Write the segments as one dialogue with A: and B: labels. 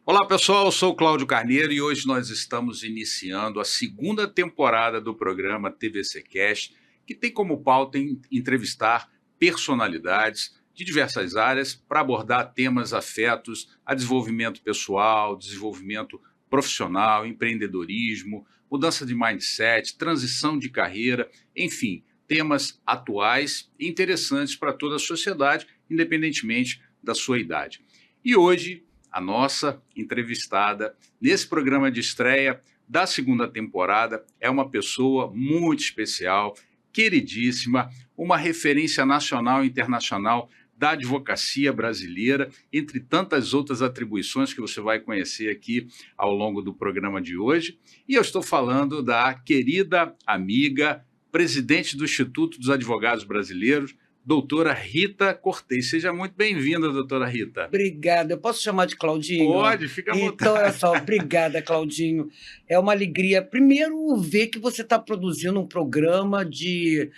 A: Olá pessoal, eu sou o Cláudio Carneiro e hoje nós estamos iniciando a segunda temporada do programa TVC Cast, que tem como pauta entrevistar personalidades de diversas áreas para abordar temas afetos a desenvolvimento pessoal, desenvolvimento profissional, empreendedorismo, mudança de mindset, transição de carreira, enfim, temas atuais e interessantes para toda a sociedade, independentemente da sua idade. E hoje a nossa entrevistada nesse programa de estreia da segunda temporada é uma pessoa muito especial, queridíssima, uma referência nacional e internacional da advocacia brasileira, entre tantas outras atribuições que você vai conhecer aqui ao longo do programa de hoje. E eu estou falando da querida amiga, presidente do Instituto dos Advogados Brasileiros, doutora Rita Cortez. Seja muito bem-vinda, doutora Rita.
B: Obrigada. Eu posso chamar de Claudinho?
A: Pode, fica à vontade.
B: Então, olha só, obrigada, Claudinho. É uma alegria, primeiro, ver que você está produzindo um programa de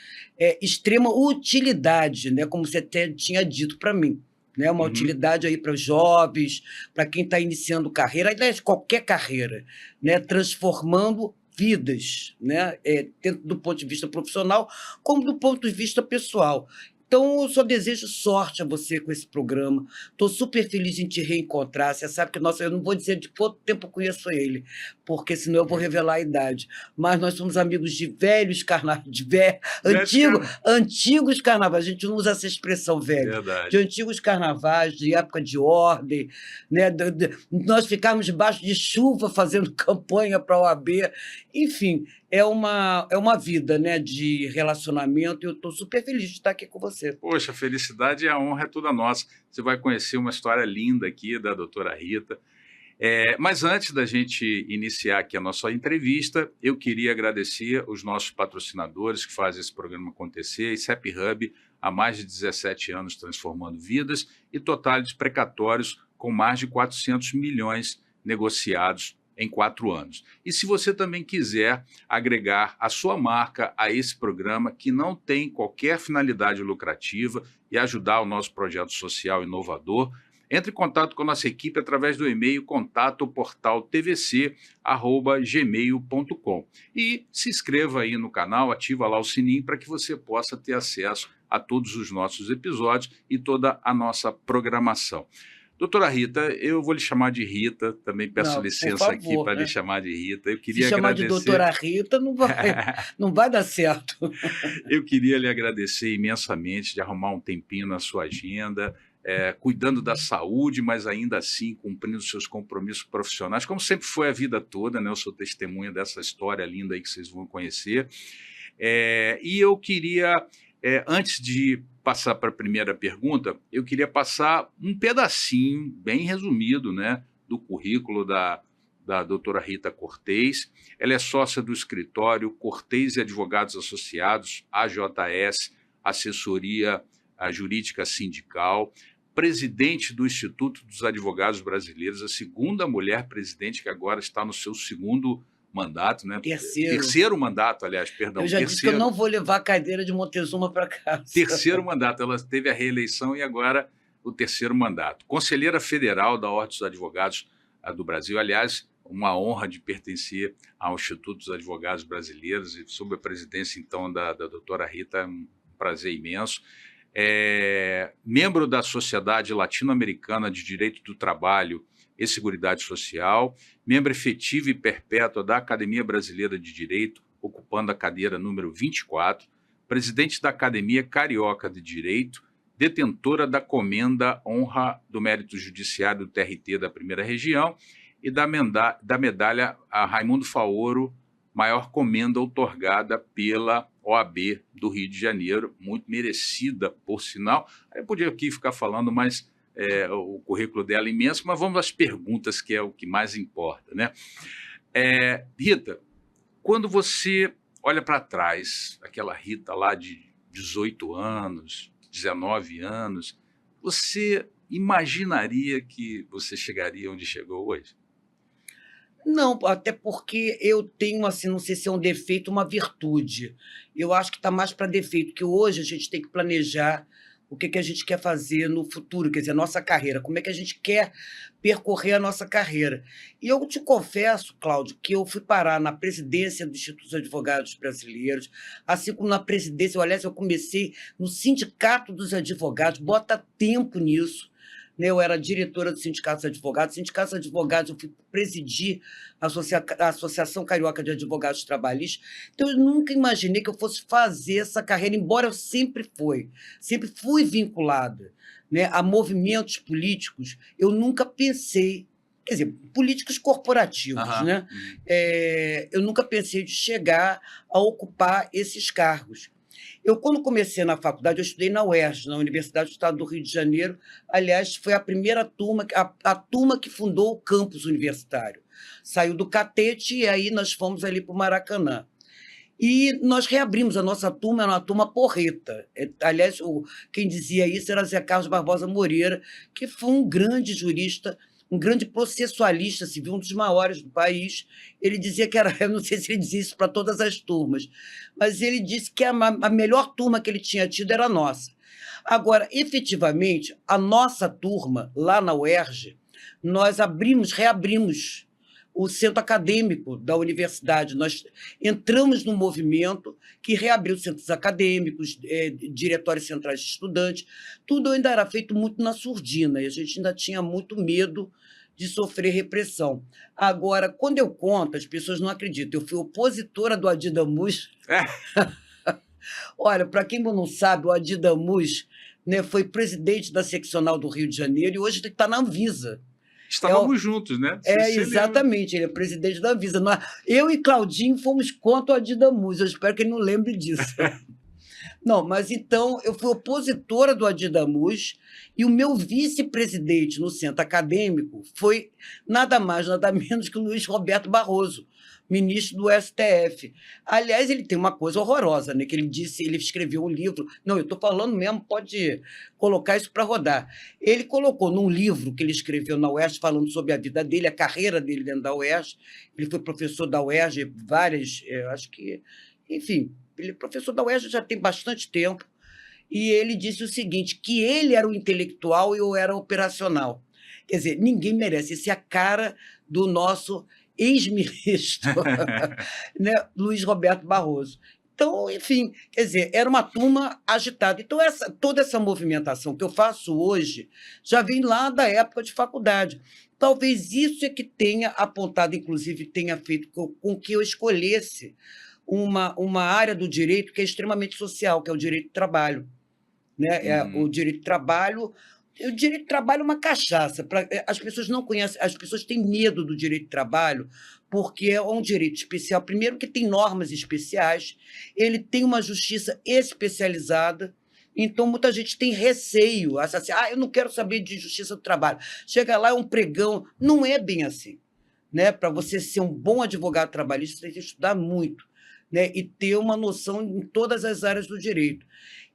B: extrema utilidade, né? Como você até tinha dito para mim. Né? Uma utilidade aí para os jovens, para quem está iniciando carreira, aliás, qualquer carreira, né? Transformando vidas, né? Tanto do ponto de vista profissional como do ponto de vista pessoal. Então, eu só desejo sorte a você com esse programa. Estou super feliz em te reencontrar. Você sabe que, nossa, eu não vou dizer de quanto tempo eu conheço ele, porque senão eu vou revelar a idade. Mas nós somos amigos de velhos carnavais, antigos carnavais. A gente não usa essa expressão velho.
A: Verdade.
B: De antigos carnavais, de época de ordem, né? Nós ficávamos debaixo de chuva fazendo campanha para a OAB. Enfim, é uma vida, né, de relacionamento, e eu estou super feliz de estar aqui com você.
A: Poxa, a felicidade e a honra é toda nossa. Você vai conhecer uma história linda aqui da doutora Rita. Mas antes da gente iniciar aqui a nossa entrevista, eu queria agradecer os nossos patrocinadores que fazem esse programa acontecer, ICEP Hub, há mais de 17 anos transformando vidas, e Totality Precatórios, com mais de 400 milhões negociados em 4 anos. E se você também quiser agregar a sua marca a esse programa, que não tem qualquer finalidade lucrativa, e ajudar o nosso projeto social inovador, entre em contato com a nossa equipe através do e-mail contato@tvc@gmail.com. E se inscreva aí no canal, ativa lá o sininho para que você possa ter acesso a todos os nossos episódios e toda a nossa programação. Doutora Rita, eu vou lhe chamar de Rita, também peço licença aqui para lhe chamar de Rita. Eu queria
B: Se chamar
A: agradecer...
B: de doutora Rita, não vai dar certo.
A: Eu queria lhe agradecer imensamente de arrumar um tempinho na sua agenda, cuidando da saúde, mas ainda assim cumprindo seus compromissos profissionais, como sempre foi a vida toda, né? Eu sou testemunha dessa história linda aí que vocês vão conhecer. E eu queria, antes de passar para a primeira pergunta, eu queria passar um pedacinho, bem resumido, né, do currículo da doutora Rita Cortez. Ela é sócia do escritório Cortez e Advogados Associados, AJS, Assessoria Jurídica Sindical, presidente do Instituto dos Advogados Brasileiros, a segunda mulher presidente que agora está no seu segundo mandato, né? Terceiro mandato, aliás, perdão.
B: Eu já disse que eu não vou levar a cadeira de Montezuma para casa.
A: Terceiro mandato, ela teve a reeleição e agora o terceiro mandato. Conselheira Federal da Ordem dos Advogados do Brasil, aliás, uma honra de pertencer ao Instituto dos Advogados Brasileiros e sob a presidência, então, da doutora Rita, um prazer imenso. Membro da Sociedade Latino-Americana de Direito do Trabalho e Seguridade Social, membro efetiva e perpétua da Academia Brasileira de Direito, ocupando a cadeira número 24, presidente da Academia Carioca de Direito, detentora da Comenda Honra do Mérito Judiciário do TRT da Primeira Região e da medalha a Raimundo Faoro, maior comenda outorgada pela OAB do Rio de Janeiro, muito merecida, por sinal. Eu podia aqui ficar falando, mas o currículo dela é imenso, mas vamos às perguntas, que é o que mais importa, né? Rita, quando você olha para trás, aquela Rita lá de 18 anos, 19 anos, você imaginaria que você chegaria onde chegou hoje?
B: Não, até porque eu tenho, assim, não sei se é um defeito ou uma virtude. Eu acho que está mais para defeito, que hoje a gente tem que planejar o que que a gente quer fazer no futuro, quer dizer, a nossa carreira, como é que a gente quer percorrer a nossa carreira. E eu te confesso, Cláudio, que eu fui parar na presidência do Instituto dos Advogados Brasileiros, assim como na presidência, aliás, eu comecei no Sindicato dos Advogados, bota tempo nisso, né? Eu era diretora do Sindicato dos Advogados. Sindicato dos Advogados, eu fui presidir a Associação Carioca de Advogados Trabalhistas. Então, eu nunca imaginei que eu fosse fazer essa carreira, embora eu sempre fui vinculada, né, a movimentos políticos. Eu nunca pensei, quer dizer, políticos corporativos,
A: Aham.
B: né? Eu nunca pensei de chegar a ocupar esses cargos. Eu, quando comecei na faculdade, eu estudei na UERJ, na Universidade do Estado do Rio de Janeiro. Aliás, foi a primeira turma, a turma que fundou o campus universitário. Saiu do Catete e aí nós fomos ali para o Maracanã. E nós reabrimos a nossa turma, era uma turma porreta. Aliás, quem dizia isso era Zé Carlos Barbosa Moreira, que foi um grande jurista, um grande processualista civil, um dos maiores do país. Ele dizia que era, eu não sei se ele dizia isso para todas as turmas, mas ele disse que a melhor turma que ele tinha tido era a nossa. Agora, efetivamente, a nossa turma, lá na UERJ, nós reabrimos o centro acadêmico da universidade. Nós entramos num movimento que reabriu centros acadêmicos, diretórios centrais de estudantes. Tudo ainda era feito muito na surdina, e a gente ainda tinha muito medo de sofrer repressão. Agora, quando eu conto, as pessoas não acreditam. Eu fui opositora do Adi Damus. Olha, para quem não sabe, o Adi Damus, né, foi presidente da seccional do Rio de Janeiro e hoje está na Anvisa.
A: Estávamos juntos, né? Você
B: Exatamente, ele é presidente da Anvisa. Eu e Claudinho fomos contra o Adi Damus, eu espero que ele não lembre disso. Não, mas então eu fui opositora do Adi Damus e o meu vice-presidente no centro acadêmico foi nada mais, nada menos que o Luiz Roberto Barroso, ministro do STF. Aliás, ele tem uma coisa horrorosa, né? Que ele disse, ele escreveu um livro. Não, eu estou falando mesmo, pode colocar isso para rodar. Ele colocou num livro que ele escreveu na UERJ, falando sobre a vida dele, a carreira dele dentro da UERJ. Ele foi professor da UERJ várias, acho que, enfim, ele é professor da UERJ já tem bastante tempo. E ele disse o seguinte, que ele era o intelectual e eu era o operacional. Quer dizer, ninguém merece. Esse é a cara do nosso ex-ministro, né, Luiz Roberto Barroso. Então, enfim, quer dizer, era uma turma agitada. Então, toda essa movimentação que eu faço hoje já vem lá da época de faculdade. Talvez isso é que tenha apontado, inclusive, tenha feito com que eu escolhesse uma área do direito que é extremamente social, que é o direito do trabalho. Né? O direito do trabalho... O direito do trabalho é uma cachaça. As pessoas não conhecem, as pessoas têm medo do direito do trabalho, porque é um direito especial. Primeiro, que tem normas especiais, ele tem uma justiça especializada, então muita gente tem receio, acha assim, eu não quero saber de justiça do trabalho. Chega lá, é um pregão. Não é bem assim. Né? Para você ser um bom advogado trabalhista, você tem que estudar muito, né? E ter uma noção em todas as áreas do direito.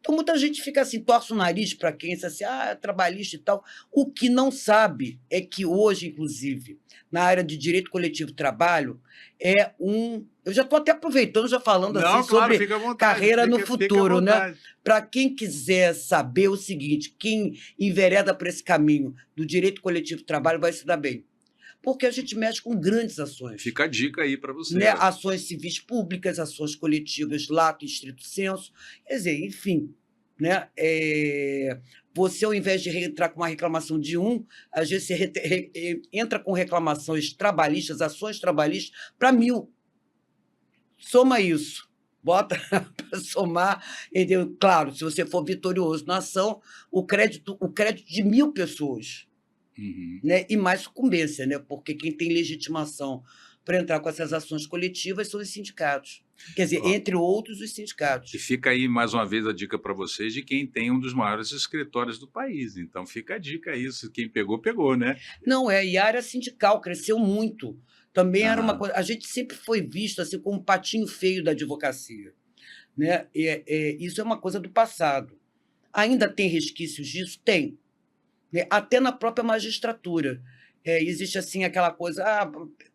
B: Então, muita gente fica assim, torce o nariz para quem diz assim, é trabalhista e tal. O que não sabe é que hoje, inclusive, na área de direito coletivo do trabalho, eu já estou até aproveitando, já falando assim sobre carreira no futuro, né? Para quem quiser saber o seguinte, quem envereda por esse caminho do direito coletivo do trabalho vai se dar bem. Porque a gente mexe com grandes ações.
A: Fica a dica aí para você.
B: Né? Ações civis públicas, ações coletivas, lato e estrito senso. Quer dizer, enfim, né? Você, ao invés de entrar com uma reclamação de às vezes você entra com reclamações trabalhistas, ações trabalhistas, para 1000. Soma isso. Bota para somar. Entendeu? Claro, se você for vitorioso na ação, o crédito de 1000 pessoas. Né? E mais sucumbência, né? Porque quem tem legitimação para entrar com essas ações coletivas são os sindicatos. Quer dizer, entre outros, os sindicatos.
A: E fica aí, mais uma vez, a dica para vocês de quem tem um dos maiores escritórios do país. Então, fica a dica isso. Quem pegou, pegou, né?
B: Não, e a área sindical cresceu muito. Também era uma coisa... A gente sempre foi visto assim, como um patinho feio da advocacia. Né? Isso é uma coisa do passado. Ainda tem resquícios disso? Tem. Até na própria magistratura. existe assim aquela coisa,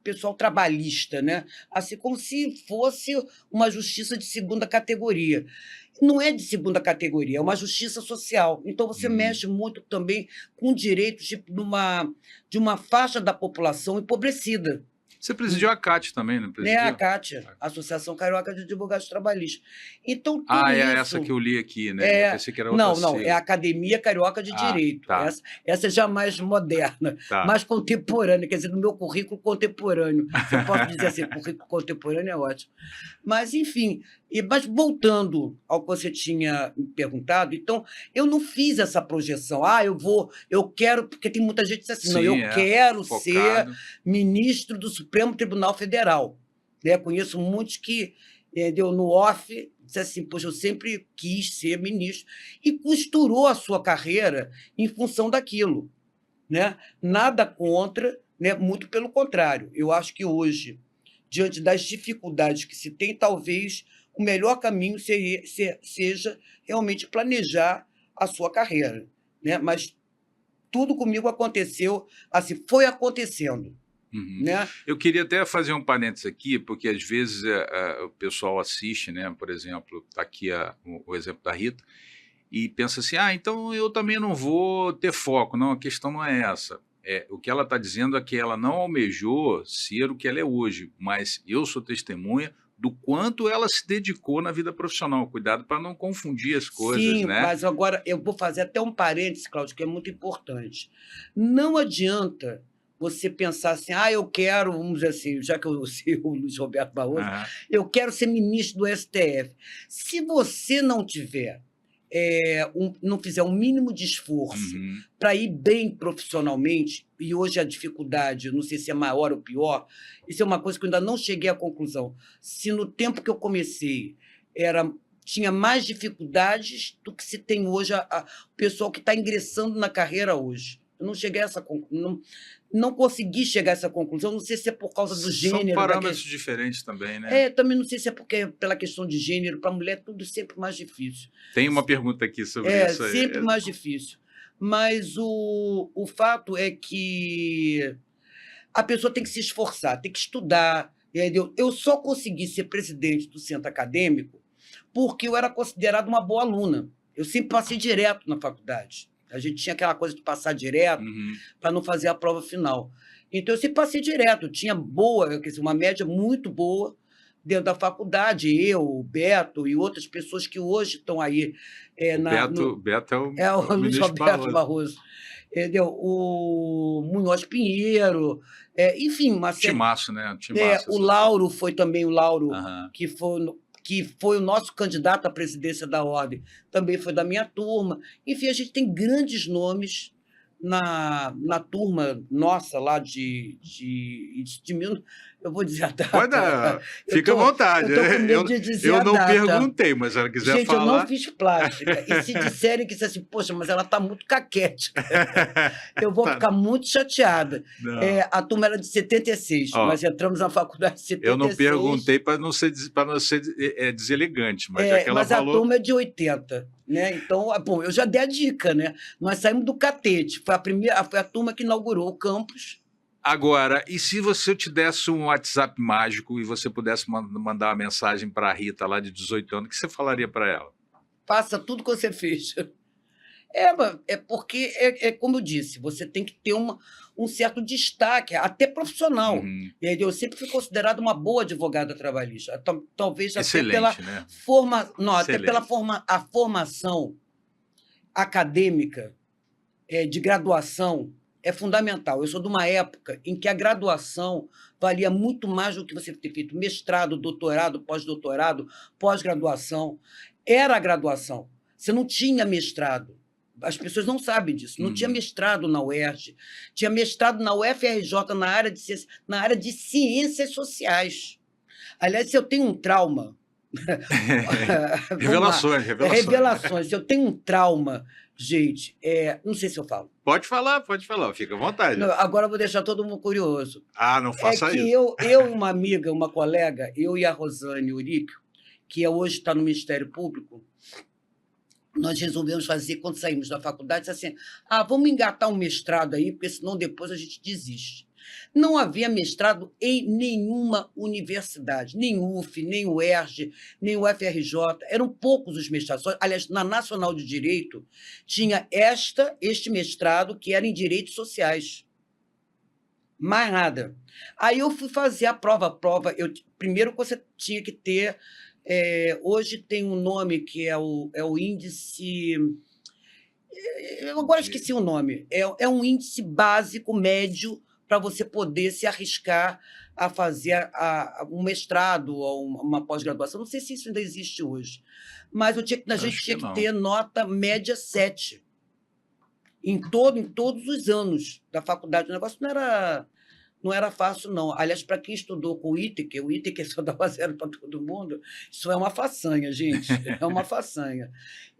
B: pessoal trabalhista, né? Assim como se fosse uma justiça de segunda categoria. Não é de segunda categoria, é uma justiça social. Então você
A: Uhum.
B: mexe muito também com direitos de uma faixa da população empobrecida.
A: Você presidiu a CAT também, não
B: Né, a
A: presidiu?
B: CAT, Associação Carioca de Advogados Trabalhistas. Então, tudo
A: É essa que
B: isso
A: eu li aqui, né? Eu pensei que era outra
B: não, não, é a
A: sigla.
B: Academia Carioca de Direito.
A: Tá,
B: Essa já mais moderna,
A: tá.
B: mais contemporânea, quer dizer, no meu currículo contemporâneo. Se eu posso dizer assim, currículo contemporâneo é ótimo. Mas, enfim, mas voltando ao que você tinha me perguntado, então, eu não fiz essa projeção. Eu quero, porque tem muita gente que diz assim, não,
A: Sim,
B: eu quero ser
A: focado.
B: ministro do Supremo Tribunal Federal. Né? Conheço muitos que, entendeu, no off, disse assim, poxa, eu sempre quis ser ministro, e costurou a sua carreira em função daquilo. Né? Nada contra, né? Muito pelo contrário. Eu acho que hoje, diante das dificuldades que se tem, talvez o melhor caminho seja realmente planejar a sua carreira. Né? Mas tudo comigo aconteceu, assim, foi acontecendo.
A: Uhum.
B: Né?
A: Eu queria até fazer um parênteses aqui, porque às vezes o pessoal assiste, né? Por exemplo, está aqui o exemplo da Rita, e pensa assim, então eu também não vou ter foco. Não, a questão não é essa. O que ela está dizendo é que ela não almejou ser o que ela é hoje, mas eu sou testemunha do quanto ela se dedicou na vida profissional. Cuidado para não confundir as coisas,
B: Sim,
A: né?
B: mas agora eu vou fazer até um parêntese, Cláudio, que é muito importante. Não adianta você pensar assim, eu quero, vamos dizer assim, já que eu sei o Luiz Roberto Barroso,
A: Aham.
B: eu quero ser ministro do STF. Se você não tiver, não fizer um mínimo de esforço
A: Uhum.
B: para ir bem profissionalmente, e hoje a dificuldade, não sei se é maior ou pior, isso é uma coisa que eu ainda não cheguei à conclusão. Se no tempo que eu comecei tinha mais dificuldades do que se tem hoje o pessoal que está ingressando na carreira hoje. Eu não cheguei a essa não consegui chegar a essa conclusão, não sei se é por causa do
A: São
B: gênero.
A: parâmetros diferentes também, né?
B: Também não sei se é porque pela questão de gênero, para a mulher tudo é sempre mais difícil.
A: Tem uma pergunta aqui sobre isso aí.
B: Sempre mais difícil. Mas o fato é que a pessoa tem que se esforçar, tem que estudar. Entendeu? Eu só consegui ser presidente do centro acadêmico porque eu era considerada uma boa aluna. Eu sempre passei direto na faculdade. A gente tinha aquela coisa de passar direto para não fazer a prova final. Então, eu sempre passei direto. Eu tinha quer dizer, uma média muito boa dentro da faculdade. Eu, o Beto e outras pessoas que hoje estão aí.
A: Beto
B: é o Luiz
A: ministro
B: Roberto Barroso. Entendeu? O Munhoz Pinheiro, enfim, uma série.
A: Timaço, né? Timaço,
B: O Lauro foi também o Lauro,
A: Aham.
B: que foi o nosso candidato à presidência da Ordem, também foi da minha turma. Enfim, a gente tem grandes nomes na turma nossa lá de mil, eu vou dizer a data.
A: Fica à vontade.
B: Eu estou com medo de dizer a
A: Eu não
B: data.
A: perguntei, mas se ela quiser
B: Gente,
A: falar...
B: eu não fiz plástica. E se disserem que isso assim, poxa, mas ela está muito caquética, eu vou ficar muito chateada. A turma era de 76, nós entramos na faculdade de 76.
A: Eu não perguntei para não ser deselegante, mas já que ela falou...
B: a turma é de 80. Né? Então, bom, eu já dei a dica, né? Nós saímos do Catete, foi a turma que inaugurou o campus.
A: Agora, e se eu te desse um WhatsApp mágico e você pudesse mandar uma mensagem para a Rita, lá de 18 anos, o que você falaria para ela? Faça
B: tudo que você fez. Porque, como eu disse, você tem que ter um certo destaque, até profissional. Eu sempre fui considerada uma boa advogada trabalhista, talvez até pela a formação acadêmica de graduação é fundamental. Eu sou de uma época em que a graduação valia muito mais do que você ter feito mestrado, doutorado, pós-doutorado, pós-graduação. Era a graduação. Você não tinha mestrado. As pessoas não sabem disso. Não tinha mestrado na UERJ, tinha mestrado na UFRJ na área de ciências sociais. Aliás, se eu tenho um trauma... Revelações. Se eu tenho um trauma, gente, não sei se eu falo.
A: Pode falar, fica à vontade.
B: Não, agora eu vou deixar todo mundo curioso.
A: Não faça isso.
B: Eu e uma amiga, uma colega, eu e a Rosane Euríquio, que hoje está no Ministério Público, nós resolvemos fazer, quando saímos da faculdade, assim, vamos engatar um mestrado aí, porque senão depois a gente desiste. Não havia mestrado em nenhuma universidade, nem UF, nem UERJ, nem UFRJ, eram poucos os mestrados. Aliás, na Nacional de Direito, tinha este mestrado, que era em Direitos Sociais. Mais nada. Aí eu fui fazer a prova. Primeiro você tinha que ter... hoje tem um nome que é o índice... Eu agora esqueci o nome. É um índice básico, médio, para você poder se arriscar a fazer um mestrado ou uma pós-graduação. Não sei se isso ainda existe hoje. Mas a gente tinha que ter nota média 7 em todos os anos da faculdade. O negócio não era fácil, não. Aliás, para quem estudou com o ITEC só dava 0 para todo mundo, isso é uma façanha, gente, é uma façanha.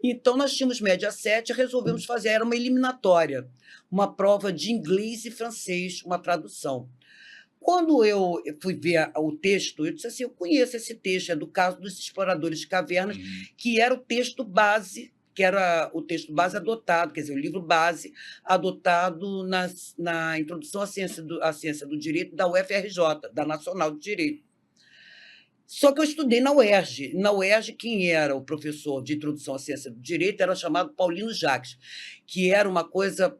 B: Então, nós tínhamos média 7 e resolvemos fazer, era uma eliminatória, uma prova de inglês e francês, uma tradução. Quando eu fui ver o texto, eu disse assim, eu conheço esse texto, é do caso dos exploradores de cavernas, que era o texto base, adotado, quer dizer, o livro base adotado na Introdução à Ciência do Direito da UFRJ, da Nacional de Direito. Só que eu estudei na UERJ. Na UERJ, quem era o professor de Introdução à Ciência do Direito era chamado Paulino Jacques, que era uma coisa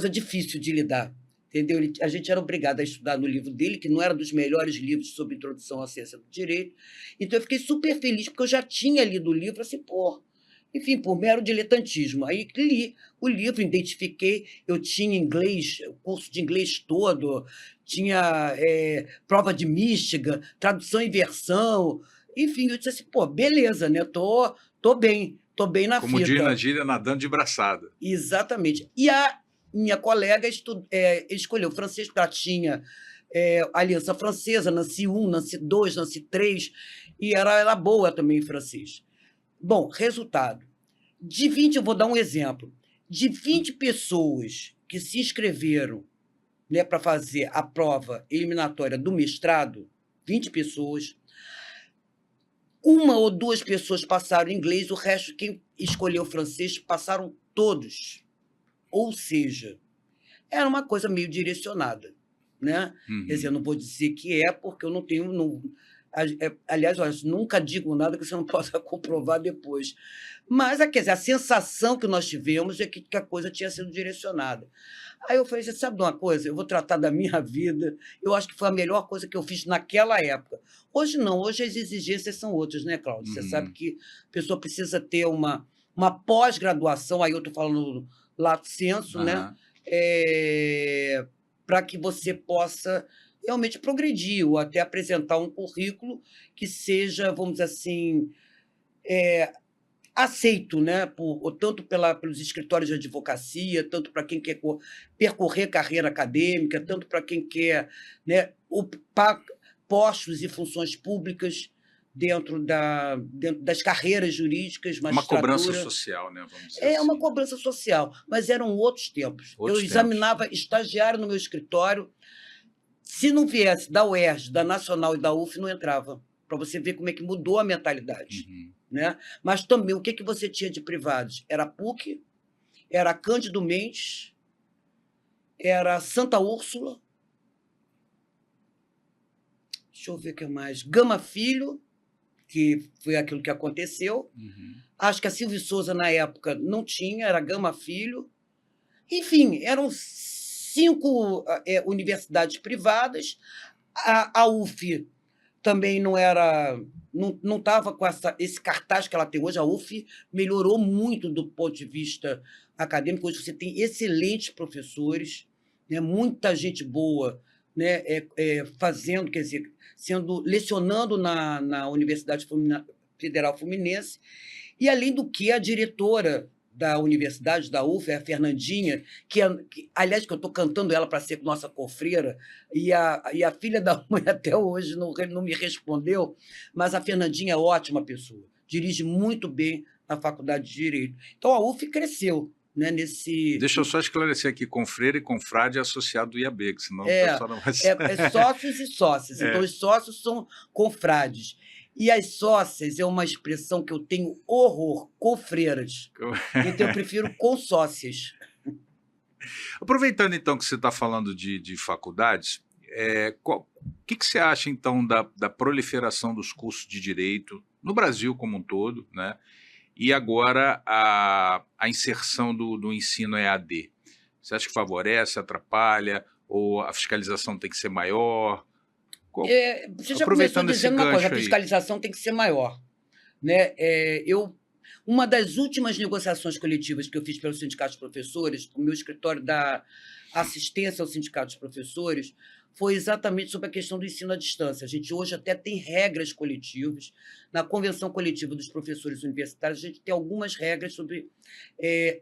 B: difícil de lidar. Entendeu? A gente era obrigado a estudar no livro dele, que não era dos melhores livros sobre introdução à ciência do direito. Então, eu fiquei super feliz, porque eu já tinha lido o livro, assim, enfim, por mero diletantismo. Aí li o livro, identifiquei, eu tinha inglês, o curso de inglês todo, tinha prova de Michigan, tradução e versão, enfim, eu disse assim, beleza, né? Tô bem na fita.
A: Como diz na gíria, nadando de braçada.
B: Exatamente. E a minha colega escolheu francês, porque ela tinha Aliança Francesa, Nancy 1, Nancy 2, Nancy 3, e era boa também em francês. Bom, resultado. De 20, eu vou dar um exemplo. De 20 pessoas que se inscreveram, né, para fazer a prova eliminatória do mestrado, 20 pessoas, 1 ou 2 pessoas passaram inglês, o resto, quem escolheu francês, passaram todos. Ou seja, era uma coisa meio direcionada, né? Quer dizer, eu não vou dizer que porque eu não tenho... aliás, eu nunca digo nada que você não possa comprovar depois. Mas, quer dizer, a sensação que nós tivemos é que a coisa tinha sido direcionada. Aí eu falei, você sabe de uma coisa? Eu vou tratar da minha vida. Eu acho que foi a melhor coisa que eu fiz naquela época. Hoje não, hoje as exigências são outras, né, Cláudio? Você sabe que a pessoa precisa ter uma pós-graduação, aí eu estou falando lato sensu, né? Para que você possa realmente progredir ou até apresentar um currículo que seja, vamos dizer assim, aceito, né? Tanto pelos escritórios de advocacia, tanto para quem quer percorrer carreira acadêmica, tanto para quem quer, né, ocupar postos e funções públicas dentro das carreiras jurídicas, magistratura.
A: Uma cobrança social, né? Vamos dizer assim.
B: Uma cobrança social, mas eram outros tempos. Eu examinava estagiário no meu escritório. Se não viesse da UERJ, da Nacional e da UF, não entrava, para você ver como é que mudou a mentalidade. Né? Mas também, o que você tinha de privados? Era a PUC, era Cândido Mendes, era Santa Úrsula, deixa eu ver o que mais, Gama Filho, que foi aquilo que aconteceu. Acho que a Silvio Souza, na época, não tinha, era Gama Filho. Enfim, eram 5 universidades privadas. A UF também não estava com esse cartaz que ela tem hoje. A UF melhorou muito do ponto de vista acadêmico. Hoje você tem excelentes professores, né, muita gente boa, né, fazendo, quer dizer, lecionando na Universidade Federal Fluminense, e, além do que, a diretora da universidade, da UF, a Fernandinha, aliás, que eu estou cantando ela para ser nossa cofreira, e a filha da mãe até hoje não me respondeu, mas a Fernandinha é ótima pessoa, dirige muito bem a Faculdade de Direito. Então, a UF cresceu. Né,
A: Deixa eu só esclarecer aqui, confreira e confrade é associado do IAB, que senão o pessoal não vai saber.
B: Sócios e sócias. Então, os sócios são confrades. E as sócias é uma expressão que eu tenho horror, cofreiras. Então eu prefiro consócias.
A: Aproveitando então que você está falando de faculdades, o que você acha então da proliferação dos cursos de direito no Brasil como um todo, né? E agora a inserção do ensino EAD? Você acha que favorece, atrapalha, ou a fiscalização tem que ser maior?
B: Você já começou dizendo uma coisa, a fiscalização tem que ser maior. Né? Uma das últimas negociações coletivas que eu fiz pelo Sindicato dos Professores, o meu escritório da assistência ao Sindicato dos Professores, foi exatamente sobre a questão do ensino à distância. A gente hoje até tem regras coletivas. Na Convenção Coletiva dos Professores Universitários, a gente tem algumas regras sobre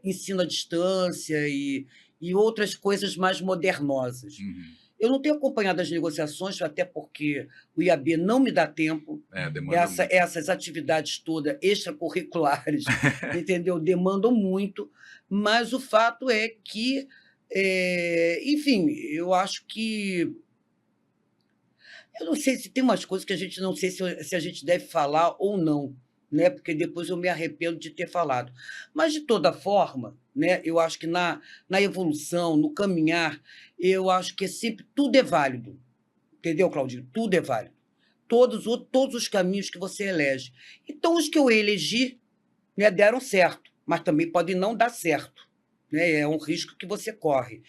B: ensino à distância e outras coisas mais modernosas.
A: Uhum.
B: Eu não tenho acompanhado as negociações, até porque o IAB não me dá tempo. Essas atividades todas extracurriculares, entendeu? Demandam muito, mas o fato é que, enfim, eu acho que... Eu não sei se tem umas coisas que a gente não sei se a gente deve falar ou não, né? Porque depois eu me arrependo de ter falado. Mas, de toda forma, né, eu acho que na evolução, no caminhar, eu acho que sempre tudo é válido. Entendeu, Claudinho? Tudo é válido. Todos os caminhos que você elege. Então, os que eu elegi, né, deram certo, mas também podem não dar certo. Né? É um risco que você corre.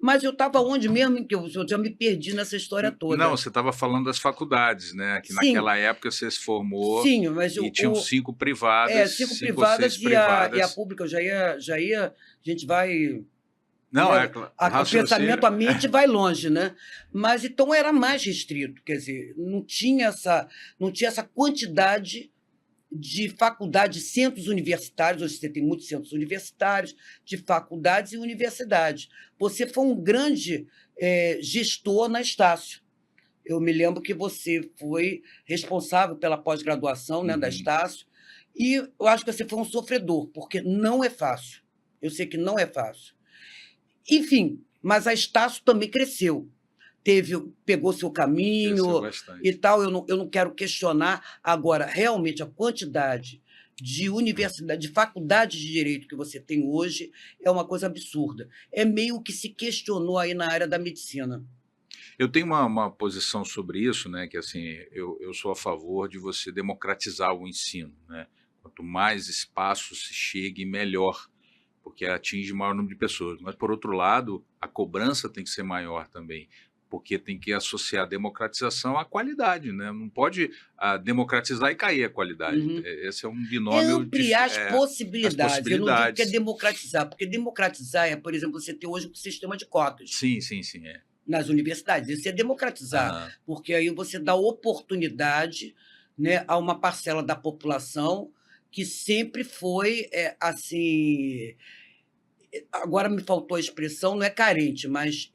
B: Mas eu estava onde mesmo que eu já me perdi nessa história toda?
A: Não, você estava falando das faculdades, né? Que naquela época você se formou.
B: Sim, mas
A: e tinham 5 privadas.
B: 5 privadas e a pública. A gente vai...
A: Não,
B: né? O pensamento, a mente vai longe, né? Mas então era mais restrito, quer dizer, não tinha essa quantidade de faculdades, centros universitários. Hoje você tem muitos centros universitários, de faculdades e universidades. Você foi um grande gestor na Estácio. Eu me lembro que você foi responsável pela pós-graduação, né, da Estácio, e eu acho que você foi um sofredor, porque não é fácil. Eu sei que não é fácil. Enfim, mas a Estácio também cresceu. Pegou seu caminho e tal. Eu não quero questionar. Agora, realmente, a quantidade de universidade, de faculdades de direito que você tem hoje é uma coisa absurda. É meio que se questionou aí na área da medicina.
A: Eu tenho uma posição sobre isso, né, que assim, eu sou a favor de você democratizar o ensino, né? Quanto mais espaço se chegue, melhor, porque atinge o maior número de pessoas. Mas, por outro lado, a cobrança tem que ser maior também, porque tem que associar a democratização à qualidade, né? Não pode democratizar e cair a qualidade. Esse é um binômio...
B: Ampliar as possibilidades. Eu não digo que é democratizar, porque democratizar é, por exemplo, você ter hoje um sistema de cotas.
A: Sim,
B: nas universidades. Isso é democratizar, porque aí você dá oportunidade, né, a uma parcela da população que sempre foi assim... Agora me faltou a expressão, não é carente, mas...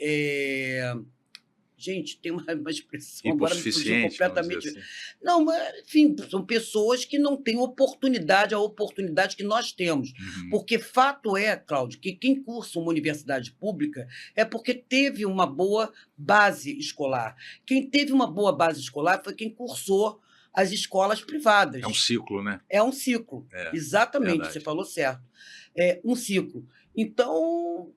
B: Gente, tem uma expressão, agora me fugiu completamente. Assim. Não, mas, enfim, são pessoas que não têm a oportunidade que nós temos. Porque fato é, Cláudio, que quem cursa uma universidade pública é porque teve uma boa base escolar. Quem teve uma boa base escolar foi quem cursou as escolas privadas.
A: É um ciclo, né?
B: É um ciclo, exatamente, verdade. Você falou certo. É um ciclo. Então...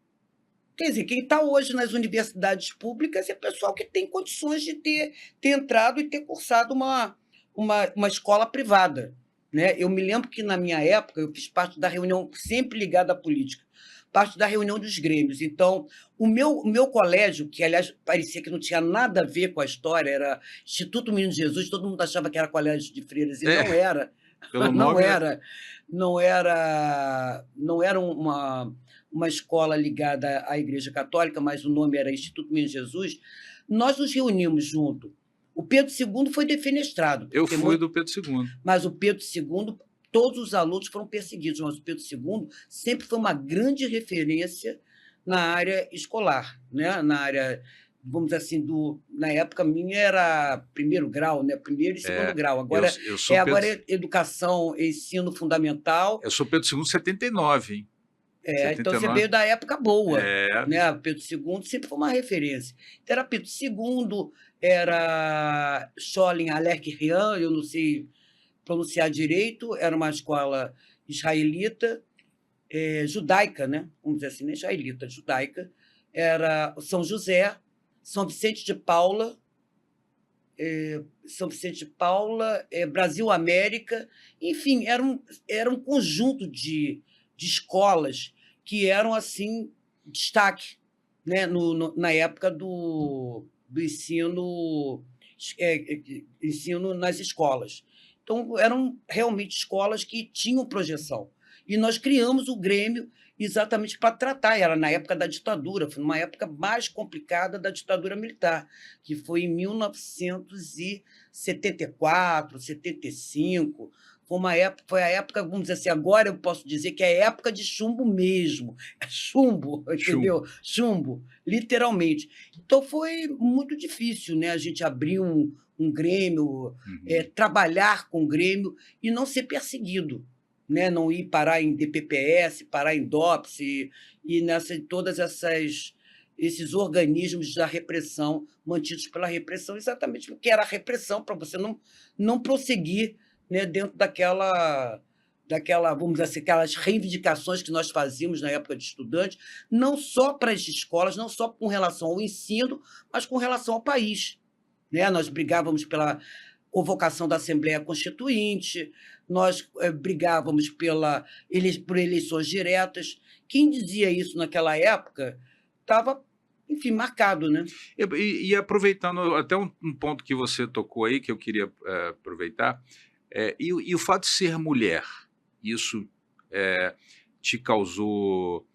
B: Quer dizer, quem está hoje nas universidades públicas é pessoal que tem condições de ter entrado e ter cursado uma escola privada. Né? Eu me lembro que, na minha época, eu fiz parte da reunião, sempre ligada à política, parte da reunião dos grêmios. Então, o meu colégio, que, aliás, parecia que não tinha nada a ver com a história, era Instituto Menino Jesus, todo mundo achava que era colégio de freiras, e não era. Não era uma escola ligada à Igreja Católica, mas o nome era Instituto Menino Jesus. Nós nos reunimos junto. O Pedro II foi defenestrado.
A: Eu fui do Pedro II.
B: Mas o Pedro II, todos os alunos foram perseguidos, mas o Pedro II sempre foi uma grande referência na área escolar, né? Na área, vamos dizer assim, na época minha era primeiro grau, né? Primeiro e segundo grau. Agora, agora é educação, ensino fundamental.
A: Eu sou Pedro II 79, hein?
B: Então você veio da época boa. Né? Pedro II sempre foi uma referência. Então era Pedro II, era Scholem Alerquian, eu não sei pronunciar direito, era uma escola israelita, judaica, né? Vamos dizer assim, não israelita, judaica. Era São José, São Vicente de Paula, Brasil América, enfim, era um conjunto de escolas que eram assim destaque, né, na época do ensino nas escolas. Então, eram realmente escolas que tinham projeção. E nós criamos o Grêmio exatamente para tratar. Era na época da ditadura, foi numa época mais complicada da ditadura militar, que foi em 1974, 75. Foi a época, vamos dizer assim, agora eu posso dizer que é época de chumbo mesmo. É chumbo, entendeu? Chumbo, literalmente. Então foi muito difícil, né? A gente abrir um Grêmio, trabalhar com o Grêmio e não ser perseguido, né? Não ir parar em DPPS, parar em DOPS e todas esses organismos da repressão, mantidos pela repressão, exatamente porque era a repressão, para você não prosseguir, né, dentro daquela, vamos dizer assim, aquelas reivindicações que nós fazíamos na época de estudante, não só para as escolas, não só com relação ao ensino, mas com relação ao país, né? Nós brigávamos pela convocação da Assembleia Constituinte, nós brigávamos por eleições diretas. Quem dizia isso naquela época estava, enfim, marcado, né?
A: E aproveitando até um ponto que você tocou aí, que eu queria aproveitar, e o fato de ser mulher, isso te causou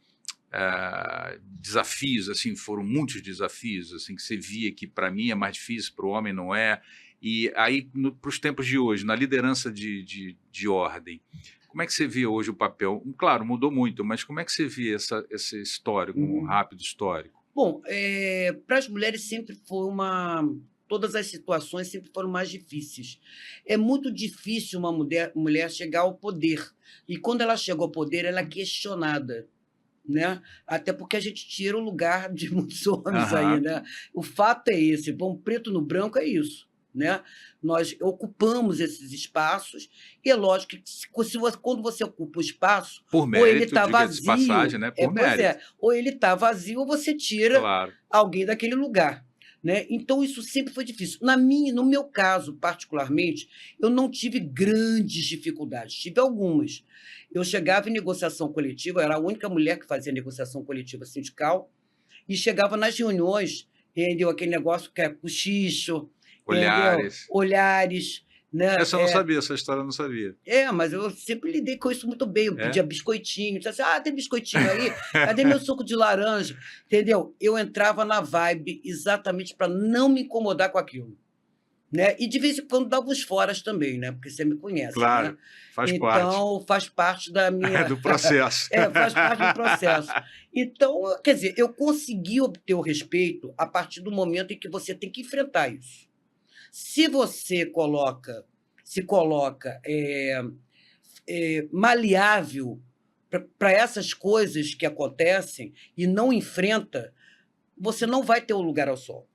A: desafios, assim, foram muitos desafios, assim, que você via que para mim é mais difícil, para o homem não é, e aí para os tempos de hoje, na liderança de ordem, como é que você vê hoje o papel? Claro, mudou muito, mas como é que você vê esse histórico, um rápido histórico?
B: Bom, para as mulheres sempre foi todas as situações sempre foram mais difíceis. É muito difícil uma mulher chegar ao poder. E quando ela chega ao poder, ela é questionada, né? Até porque a gente tira o lugar de muitos homens aí, né? O fato é esse, bom, preto no branco é isso, né? Nós ocupamos esses espaços e é lógico que quando você ocupa o espaço,
A: por mérito,
B: ou ele está vazio,
A: passagem, né? Por mérito.
B: Ou ele está vazio ou você tira alguém daquele lugar, né? Então isso sempre foi difícil. No meu caso, particularmente, eu não tive grandes dificuldades, tive algumas. Eu chegava em negociação coletiva, eu era a única mulher que fazia negociação coletiva sindical, e chegava nas reuniões, entendeu? Aquele negócio que é cochicho, olhares, né?
A: Essa eu não sabia, essa história eu não sabia.
B: Mas eu sempre lidei com isso muito bem. Eu pedia biscoitinho, disse assim, tem biscoitinho aí? Cadê meu suco de laranja? Entendeu? Eu entrava na vibe exatamente para não me incomodar com aquilo, né? E de vez em quando dava os foras também, né? Porque você me conhece.
A: Claro,
B: né?
A: faz parte.
B: Então, faz parte da minha...
A: do processo.
B: Faz parte do processo. Então, quer dizer, eu consegui obter o respeito a partir do momento em que você tem que enfrentar isso. Se você se coloca maleável para essas coisas que acontecem e não enfrenta, você não vai ter um lugar ao sol,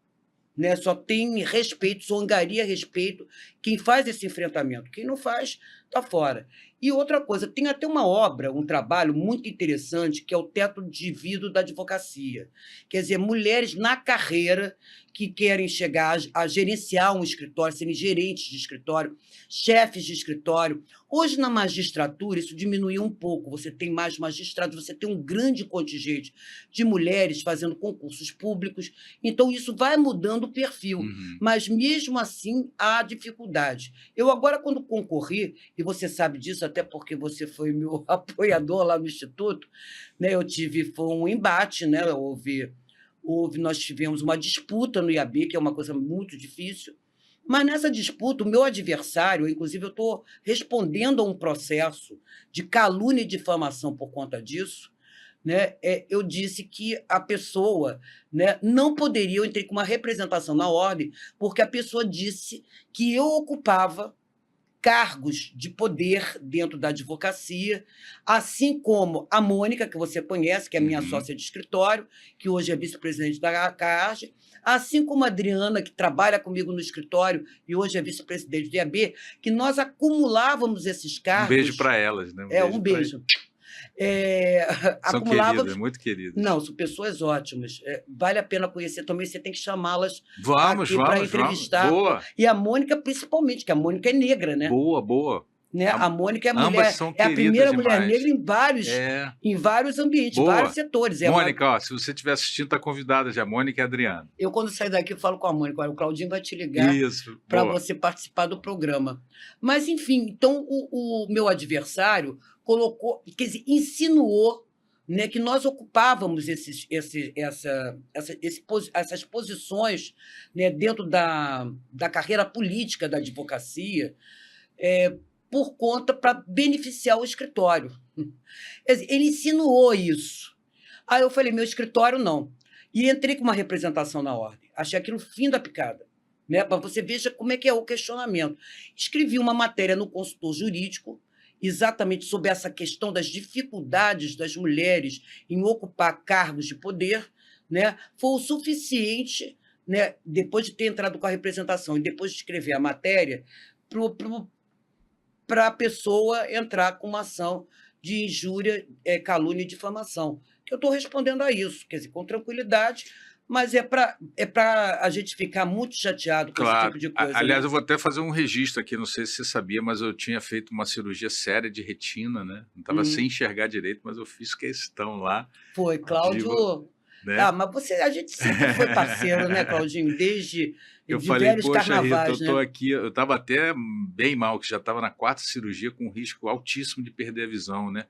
B: né? Só tem respeito, só angaria respeito quem faz esse enfrentamento. Quem não faz, está fora. E outra coisa, tem até uma obra, um trabalho muito interessante, que é o Teto de Vidro da Advocacia. Quer dizer, mulheres na carreira que querem chegar a gerenciar um escritório, serem gerentes de escritório, chefes de escritório. Hoje, na magistratura, isso diminuiu um pouco. Você tem mais magistrados, você tem um grande contingente de mulheres fazendo concursos públicos. Então, isso vai mudando o perfil. Mas, mesmo assim, há dificuldade. Eu agora, quando concorri, e você sabe disso, até porque você foi meu apoiador lá no Instituto, né? Foi um embate, né? Nós tivemos uma disputa no IAB, que é uma coisa muito difícil, mas nessa disputa, o meu adversário, inclusive eu estou respondendo a um processo de calúnia e difamação por conta disso, né? Eu disse que a pessoa, né, não poderia, eu entrei com uma representação na ordem, porque a pessoa disse que eu ocupava cargos de poder dentro da advocacia, assim como a Mônica, que você conhece, que é minha sócia de escritório, que hoje é vice-presidente da CAAGE, assim como a Adriana, que trabalha comigo no escritório e hoje é vice-presidente do IAB, que nós acumulávamos esses
A: Um beijo
B: cargos.
A: para elas, né?
B: Um beijo.
A: São queridas, muito queridas.
B: Não, são pessoas ótimas. Vale a pena conhecer também, você tem que chamá-las
A: Vamos,
B: para entrevistar.
A: Boa.
B: E a Mônica, principalmente, que a Mônica é negra, né?
A: Boa.
B: Né? A Mônica é
A: mulher, são
B: é a primeira mulher
A: demais.
B: negra em vários ambientes, vários setores.
A: Mônica, se você estiver assistindo, está convidada já, Mônica e Adriana.
B: Eu, quando sair daqui, falo com a Mônica, o Claudinho vai te ligar para você participar do programa. Mas, enfim, então o meu adversário colocou, quer dizer, insinuou, né, que nós ocupávamos essas posições, né, dentro da carreira política da advocacia, por conta para beneficiar o escritório. Quer dizer, ele insinuou isso. Aí eu falei, meu escritório não. E entrei com uma representação na ordem. Achei aquilo o fim da picada. Né? Para você veja como é que é o questionamento. Escrevi uma matéria no Consultor Jurídico, exatamente sobre essa questão das dificuldades das mulheres em ocupar cargos de poder. Né? Foi o suficiente, né, depois de ter entrado com a representação e depois de escrever a matéria, para a pessoa entrar com uma ação de injúria, calúnia e difamação. Que eu estou respondendo a isso, quer dizer, com tranquilidade, mas é para a gente ficar muito chateado com esse tipo de coisa.
A: Aliás,
B: né?
A: Eu vou até fazer um registro aqui, não sei se você sabia, mas eu tinha feito uma cirurgia séria de retina, né? Não estava sem enxergar direito, mas eu fiz questão lá.
B: Foi, Cláudio... Né? Mas a gente sempre foi parceiro, né, Claudinho? Desde
A: eu falei, poxa,
B: carnavais,
A: Rita, eu tô aqui, eu estava até bem mal, que já estava na 4ª cirurgia com um risco altíssimo de perder a visão, né?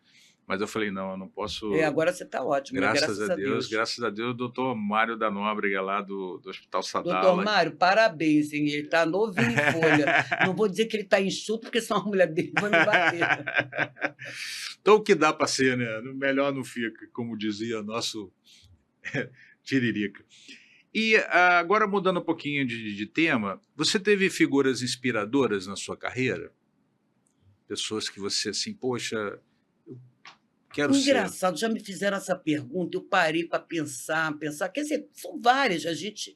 A: Mas eu falei, não, eu não posso...
B: agora você está ótimo,
A: graças a Deus. Graças a Deus, o doutor Mário da Nóbrega, lá do Hospital Sadala.
B: Doutor Mário, parabéns, hein? Ele está novinho em folha. Não vou dizer que ele está enxuto, porque senão a mulher dele vai me bater.
A: Então, o que dá para ser, né? Melhor não fica, como dizia nosso Tiririca. E agora, mudando um pouquinho de tema, você teve figuras inspiradoras na sua carreira? Pessoas que você, assim, poxa...
B: Engraçado, já me fizeram essa pergunta, eu parei para pensar, quer dizer, são várias, a gente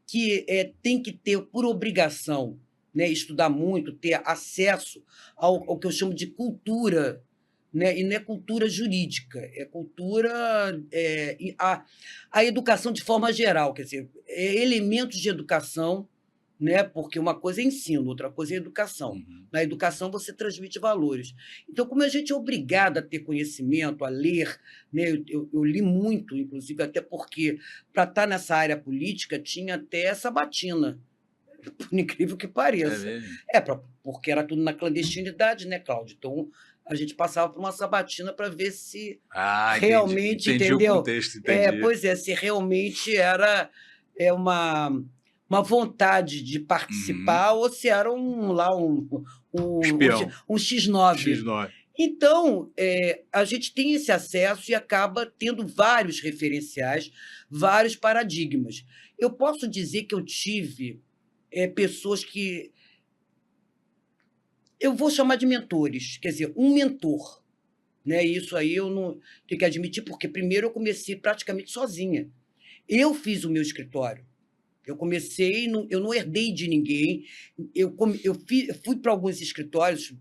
B: que tem que ter por obrigação, né, estudar muito, ter acesso ao que eu chamo de cultura, né, e não é cultura jurídica, é cultura, a educação de forma geral, quer dizer, elementos de educação, né? Porque uma coisa é ensino, outra coisa é educação. Na educação, você transmite valores. Então, como a gente é obrigado a ter conhecimento, a ler, né? Eu li muito, inclusive, até porque, para estar nessa área política, tinha até sabatina, por incrível que pareça. Porque era tudo na clandestinidade, né, Cláudio? Então, a gente passava por uma sabatina para ver se realmente,
A: entendi
B: entendeu?
A: O contexto, entendi.
B: Pois é, se realmente era uma vontade de participar ou se era um X9. Então, a gente tem esse acesso e acaba tendo vários referenciais, vários paradigmas. Eu posso dizer que eu tive pessoas que... Eu vou chamar de mentores, quer dizer, um mentor. Né? Isso aí eu não tenho que admitir, porque primeiro eu comecei praticamente sozinha. Eu fiz o meu escritório. Eu comecei, eu não herdei de ninguém, eu fui para alguns escritórios,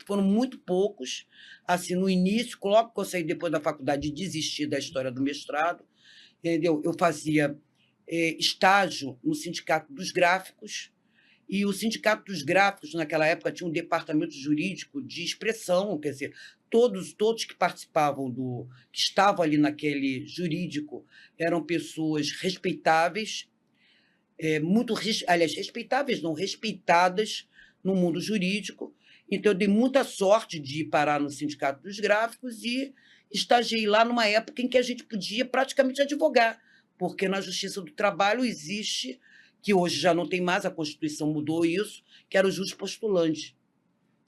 B: foram muito poucos, assim, no início, logo que eu saí depois da faculdade e desisti da história do mestrado, entendeu? Eu fazia estágio no Sindicato dos Gráficos, e o Sindicato dos Gráficos, naquela época, tinha um departamento jurídico de expressão, quer dizer, todos que participavam que estavam ali naquele jurídico eram pessoas respeitáveis, respeitáveis não, respeitadas no mundo jurídico. Então, eu dei muita sorte de ir parar no Sindicato dos Gráficos e estagiei lá numa época em que a gente podia praticamente advogar, porque na Justiça do Trabalho existe, que hoje já não tem mais, a Constituição mudou isso, que era o jus postulante.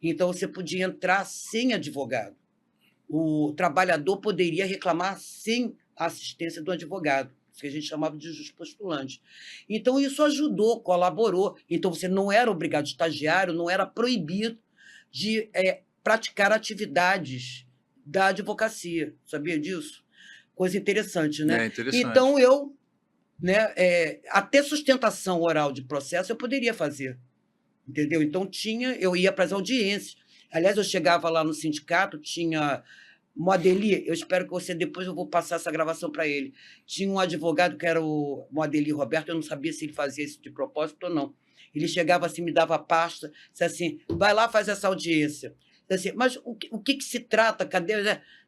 B: Então, você podia entrar sem advogado. O trabalhador poderia reclamar sem a assistência do advogado, que a gente chamava de jus postulante. Então, isso ajudou, colaborou. Então, você não era obrigado, estagiário, não era proibido de praticar atividades da advocacia. Sabia disso? Coisa interessante, né?
A: Interessante.
B: Então, eu, né, até sustentação oral de processo eu poderia fazer, entendeu? Então, eu ia para as audiências. Aliás, eu chegava lá no sindicato, tinha Moadeli, eu espero que você, depois eu vou passar essa gravação para ele. Tinha um advogado que era o Moadeli Roberto, eu não sabia se ele fazia isso de propósito ou não. Ele chegava assim, me dava a pasta, disse assim, vai lá, faz essa audiência. Disse assim, mas o que se trata? Cadê?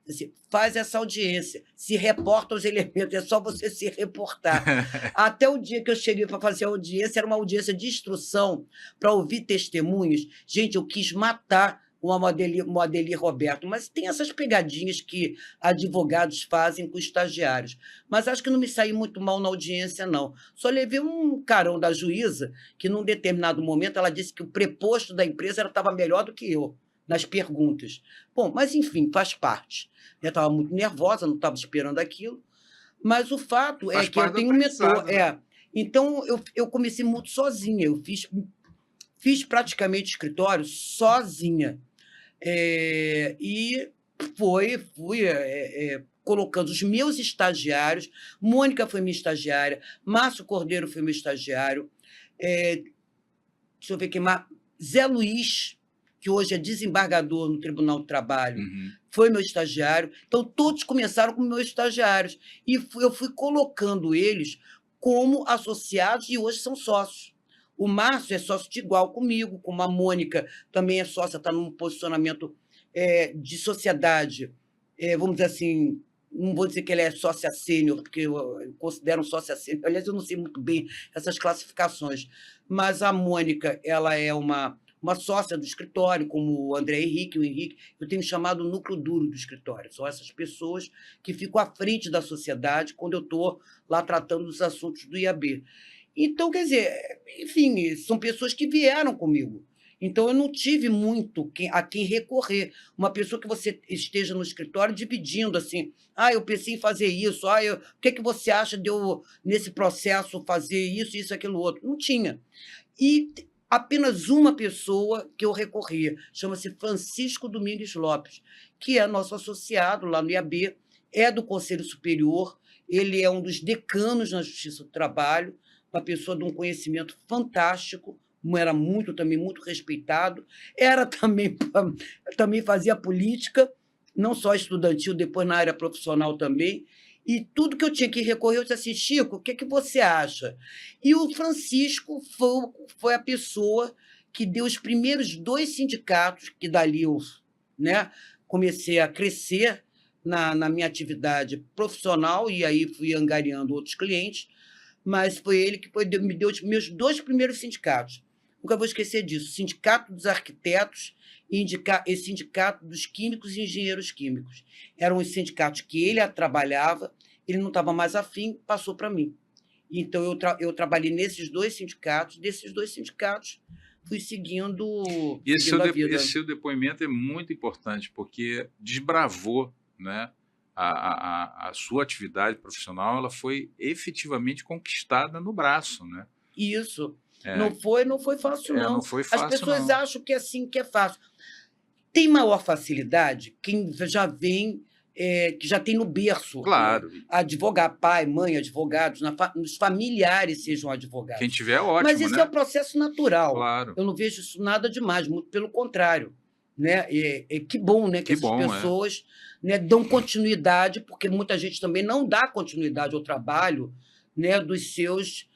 B: Disse assim, faz essa audiência, se reporta os elementos, é só você se reportar. Até o dia que eu cheguei para fazer a audiência, era uma audiência de instrução para ouvir testemunhos. Gente, eu quis matar uma Moadeli Roberto, mas tem essas pegadinhas que advogados fazem com estagiários. Mas acho que não me saí muito mal na audiência, não. Só levei um carão da juíza, que num determinado momento ela disse que o preposto da empresa estava melhor do que eu, nas perguntas. Bom, mas enfim, faz parte. Eu estava muito nervosa, não estava esperando aquilo, mas o fato é que eu tenho um mentor. Então, eu comecei muito sozinha, eu fiz praticamente escritório sozinha. E fui colocando os meus estagiários. Mônica foi minha estagiária, Márcio Cordeiro foi meu estagiário, deixa eu ver quem mais, Zé Luiz, que hoje é desembargador no Tribunal do Trabalho, foi meu estagiário. Então, todos começaram como meus estagiários. E eu fui colocando eles como associados e hoje são sócios. O Márcio é sócio de igual comigo, como a Mônica também é sócia, está num posicionamento de sociedade, vamos dizer assim, não vou dizer que ela é sócia sênior, porque eu considero um sócia sênior, aliás, eu não sei muito bem essas classificações, mas a Mônica ela é uma sócia do escritório, como o André Henrique, o Henrique, eu tenho chamado o núcleo duro do escritório, são essas pessoas que ficam à frente da sociedade quando eu estou lá tratando dos assuntos do IAB. Então, quer dizer, enfim, são pessoas que vieram comigo. Então, eu não tive muito a quem recorrer. Uma pessoa que você esteja no escritório dividindo assim, eu pensei em fazer isso, o que você acha de eu, nesse processo, fazer isso, aquilo, outro? Não tinha. E apenas uma pessoa que eu recorria, chama-se Francisco Domingues Lopes, que é nosso associado lá no IAB, é do Conselho Superior, ele é um dos decanos na Justiça do Trabalho, uma pessoa de um conhecimento fantástico, era também muito respeitado, também fazia política, não só estudantil, depois na área profissional também, e tudo que eu tinha que recorrer, eu disse assim, Chico, o que você acha? E o Francisco foi a pessoa que deu os primeiros 2 sindicatos, que dali eu, né, comecei a crescer na minha atividade profissional, e aí fui angariando outros clientes, mas foi ele que me deu os meus 2 primeiros sindicatos. Nunca vou esquecer disso, Sindicato dos Arquitetos e Sindicato dos Químicos e Engenheiros Químicos. Eram os sindicatos que ele trabalhava, ele não estava mais afim, passou para mim. Então, eu trabalhei nesses 2 sindicatos, desses 2 sindicatos, fui seguindo a vida.
A: Esse seu depoimento é muito importante, porque desbravou, né? A sua atividade profissional, ela foi efetivamente conquistada no braço, né?
B: Isso. Não foi fácil, não.
A: Não foi fácil,
B: as pessoas acham que é assim, que é fácil. Tem maior facilidade quem já vem, que já tem no berço.
A: Claro.
B: Né? Advogado, pai, mãe, advogados, os familiares sejam advogados.
A: Quem tiver, ótimo,
B: mas isso
A: né?
B: É um processo natural.
A: Claro.
B: Eu não vejo isso nada demais, muito pelo contrário. Né? Que bom, né? Que essas pessoas né, dão continuidade, porque muita gente também não dá continuidade ao trabalho, né, dos seus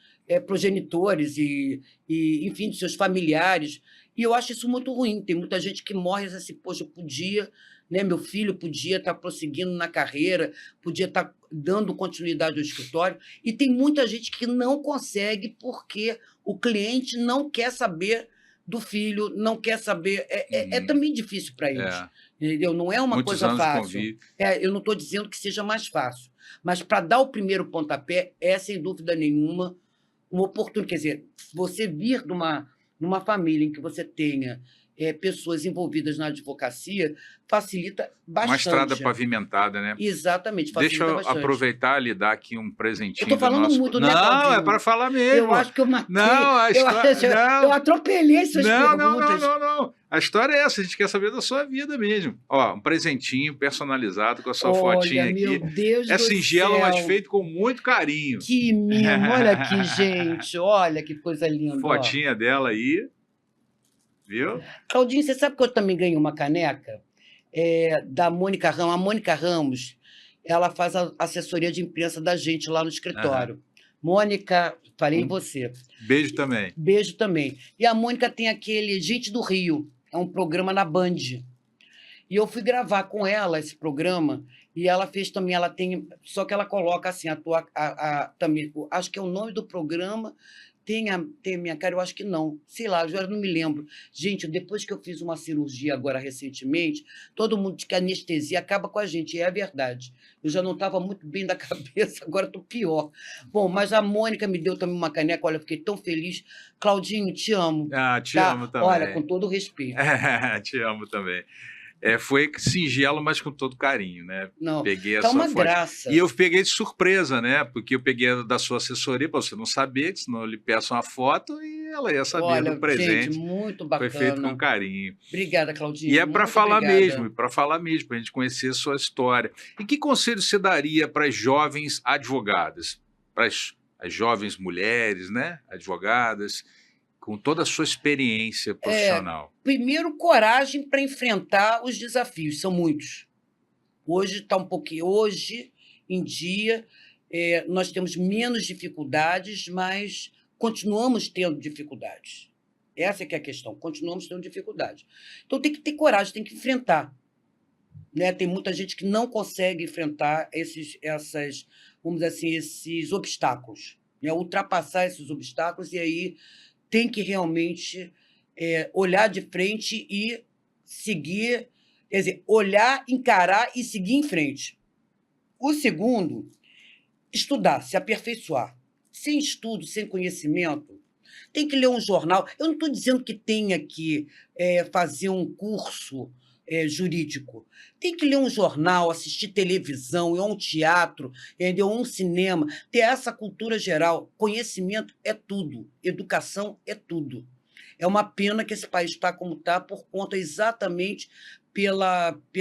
B: progenitores e, enfim, dos seus familiares. E eu acho isso muito ruim. Tem muita gente que morre assim, poxa, eu podia, né, meu filho podia estar prosseguindo na carreira, podia estar dando continuidade ao escritório, e tem muita gente que não consegue porque o cliente não quer saber do filho, não quer saber. É também difícil para eles. Entendeu? Não é uma
A: Muitos
B: coisa
A: anos
B: fácil. Eu não estou dizendo que seja mais fácil, mas para dar o primeiro pontapé é, sem dúvida nenhuma, uma oportunidade. Quer dizer, você vir numa família em que você tenha pessoas envolvidas na advocacia, facilita bastante.
A: Uma estrada pavimentada, né?
B: Exatamente, facilita bastante.
A: Deixa eu aproveitar e lhe dar aqui um presentinho.
B: Eu estou falando muito, né,
A: Claudinho? Não, é para falar mesmo.
B: Eu acho que eu matei.
A: Não,
B: eu atropelei suas perguntas.
A: Não. A história é essa, a gente quer saber da sua vida mesmo. Ó, um presentinho personalizado com a sua fotinha
B: Olha, meu
A: aqui.
B: Deus
A: É
B: do
A: singelo, mas
B: céu.
A: feito com muito carinho.
B: Que mimo. Olha aqui, gente. Olha que coisa linda, ó.
A: Fotinha dela aí, viu?
B: Claudinho, você sabe que eu também ganhei uma caneca? Da Mônica Ramos. A Mônica Ramos, ela faz a assessoria de imprensa da gente lá no
A: Aham.
B: escritório. Mônica, falei em
A: Um
B: você.
A: beijo também.
B: Beijo também. E a Mônica tem aquele Gente do Rio, é um programa na Band. E eu fui gravar com ela esse programa, e ela fez também, ela tem, só que ela coloca assim, também, acho que é o nome do programa, tem a minha cara, eu acho que não, sei lá, eu já não me lembro. Gente, depois que eu fiz uma cirurgia agora recentemente, todo mundo diz que a anestesia acaba com a gente, e é a verdade. Eu já não estava muito bem da cabeça, agora estou pior. Bom, mas a Mônica me deu também uma caneca, olha, eu fiquei tão feliz. Claudinho, te amo,
A: Ah, te amo
B: tá? Olha, com
A: também.
B: todo o respeito.
A: Te amo também. Foi singelo, mas com todo carinho, né?
B: Não,
A: Peguei a
B: tá
A: sua
B: uma
A: foto.
B: graça.
A: E eu peguei de surpresa, né? Porque eu peguei da sua assessoria, para você não saber, que senão eu lhe peço uma foto e ela ia saber do
B: Olha, gente,
A: presente.
B: muito
A: Foi feito com
B: bacana.
A: carinho.
B: Obrigada,
A: E
B: Claudinho,
A: é para
B: muito
A: falar mesmo,
B: obrigada.
A: para a gente conhecer a sua história. E que conselho você daria para as jovens advogadas, para as jovens mulheres, né? Advogadas, com toda a sua experiência profissional?
B: Primeiro, coragem para enfrentar os desafios, são muitos. Hoje está um pouquinho. Hoje em dia, nós temos menos dificuldades, mas continuamos tendo dificuldades. Essa é que é a questão, continuamos tendo dificuldades. Então tem que ter coragem, tem que enfrentar. Né? Tem muita gente que não consegue enfrentar vamos dizer assim, esses obstáculos, né? Ultrapassar esses obstáculos, e aí tem que realmente olhar de frente e seguir, quer dizer, olhar, encarar e seguir em frente. O segundo, estudar, se aperfeiçoar. Sem estudo, sem conhecimento, tem que ler um jornal. Eu não estou dizendo que tenha que fazer um curso jurídico. Tem que ler um jornal, assistir televisão, ir a um teatro, entendeu? Um cinema, ter essa cultura geral. Conhecimento é tudo, educação é tudo. É uma pena que esse país está como está por conta exatamente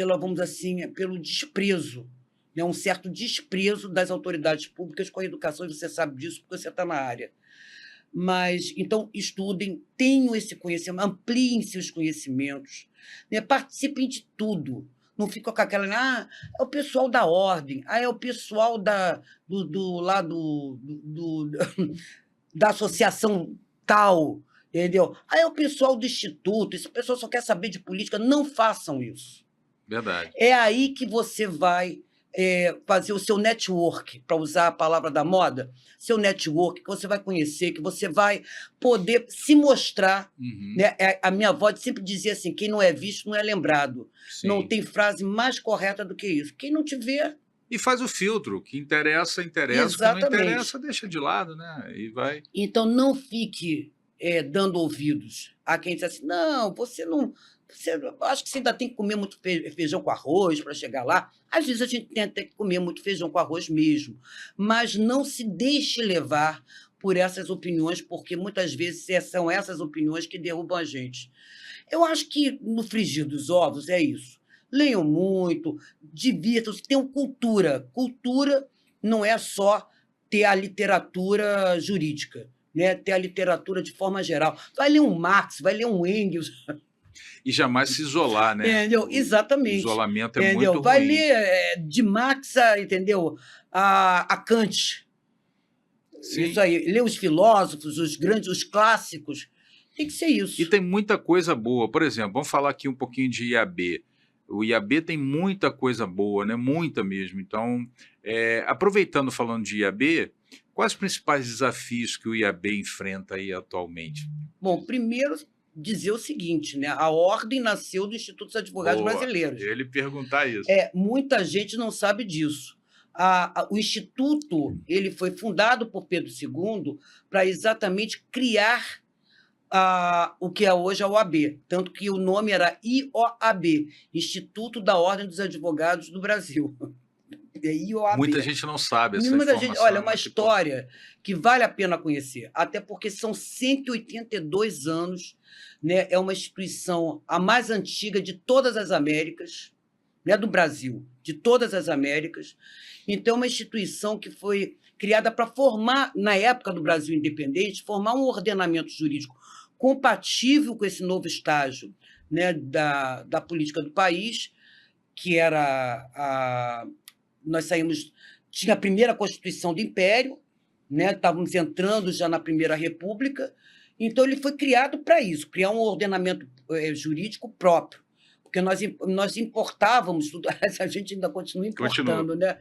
B: vamos dizer assim, pelo desprezo, né? Um certo desprezo das autoridades públicas com a educação, e você sabe disso porque você está na área. Mas, então, estudem, tenham esse conhecimento, ampliem seus conhecimentos, né? Participem de tudo. Não fica com aquela, é o pessoal da ordem, é o pessoal da associação tal, entendeu? É o pessoal do instituto, esse pessoal só quer saber de política. Não façam isso.
A: Verdade.
B: É aí que você vai fazer o seu network, para usar a palavra da moda, seu network, que você vai conhecer, que você vai poder se mostrar.
A: Uhum.
B: Né? A minha avó sempre dizia assim, quem não é visto não é lembrado.
A: Sim.
B: Não tem frase mais correta do que isso. Quem não te vê...
A: E faz o filtro, o que interessa, interessa, o que não interessa, deixa de lado, né? E vai...
B: Então, não fique dando ouvidos a quem diz assim, não, você não... acho que você ainda tem que comer muito feijão com arroz para chegar lá. Às vezes a gente tem até que comer muito feijão com arroz mesmo, mas não se deixe levar por essas opiniões, porque muitas vezes são essas opiniões que derrubam a gente. Eu acho que no frigir dos ovos é isso. Leiam muito, divirtam-se, tenham cultura. Cultura não é só ter a literatura jurídica, né? Ter a literatura de forma geral. Vai ler um Marx, vai ler um Engels...
A: E jamais se isolar, né?
B: Entendeu? Exatamente.
A: O isolamento é
B: entendeu?
A: muito
B: Vai
A: ruim.
B: ler de Marx, entendeu? A Kant.
A: Sim.
B: Isso aí. Ler os filósofos, os grandes, os clássicos. Tem que ser isso.
A: E tem muita coisa boa. Por exemplo, vamos falar aqui um pouquinho de IAB. O IAB tem muita coisa boa, né? Muita mesmo. Então, aproveitando, falando de IAB, quais os principais desafios que o IAB enfrenta aí atualmente?
B: Bom, primeiro, dizer o seguinte, né? A ordem nasceu do Instituto dos Advogados Brasileiros.
A: Eu ia lhe perguntar isso.
B: Muita gente não sabe disso. O Instituto ele foi fundado por Pedro II para exatamente criar o que é hoje a OAB, tanto que o nome era IOAB, Instituto da Ordem dos Advogados do Brasil. e OAB.
A: Muita gente não sabe essa
B: Muita gente,
A: informação.
B: olha, é uma história que vale a pena conhecer, até porque são 182 anos, né? É uma instituição a mais antiga de todas as Américas, né? Do Brasil, de todas as Américas. Então, é uma instituição que foi criada para formar, na época do Brasil independente, formar um ordenamento jurídico compatível com esse novo estágio, né? Da política do país, que era nós saímos, tinha a primeira Constituição do Império, né? Estávamos entrando já na Primeira República, então ele foi criado para isso, criar um ordenamento jurídico próprio, porque nós importávamos tudo, a gente ainda continua importando, né?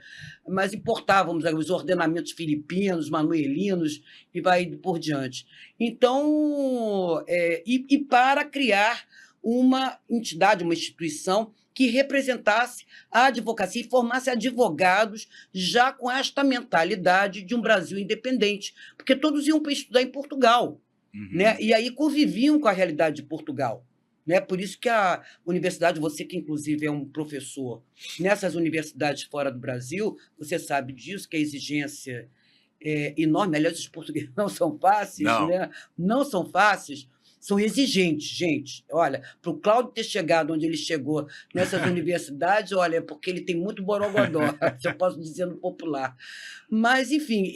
B: Mas importávamos os ordenamentos filipinos, manuelinos e vai por diante. Então, e para criar uma entidade, uma instituição que representasse a advocacia e formasse advogados já com esta mentalidade de um Brasil independente, porque todos iam para estudar em Portugal, né? E aí conviviam com a realidade de Portugal. Né? Por isso que a universidade, você que inclusive é um professor nessas universidades fora do Brasil, você sabe disso, que a exigência é enorme. Aliás, os portugueses não são fáceis, né? Não são fáceis. São exigentes, gente. Olha, para o Cláudio ter chegado onde ele chegou nessas universidades, olha, é porque ele tem muito borogodó, se eu posso dizer no popular. Mas, enfim,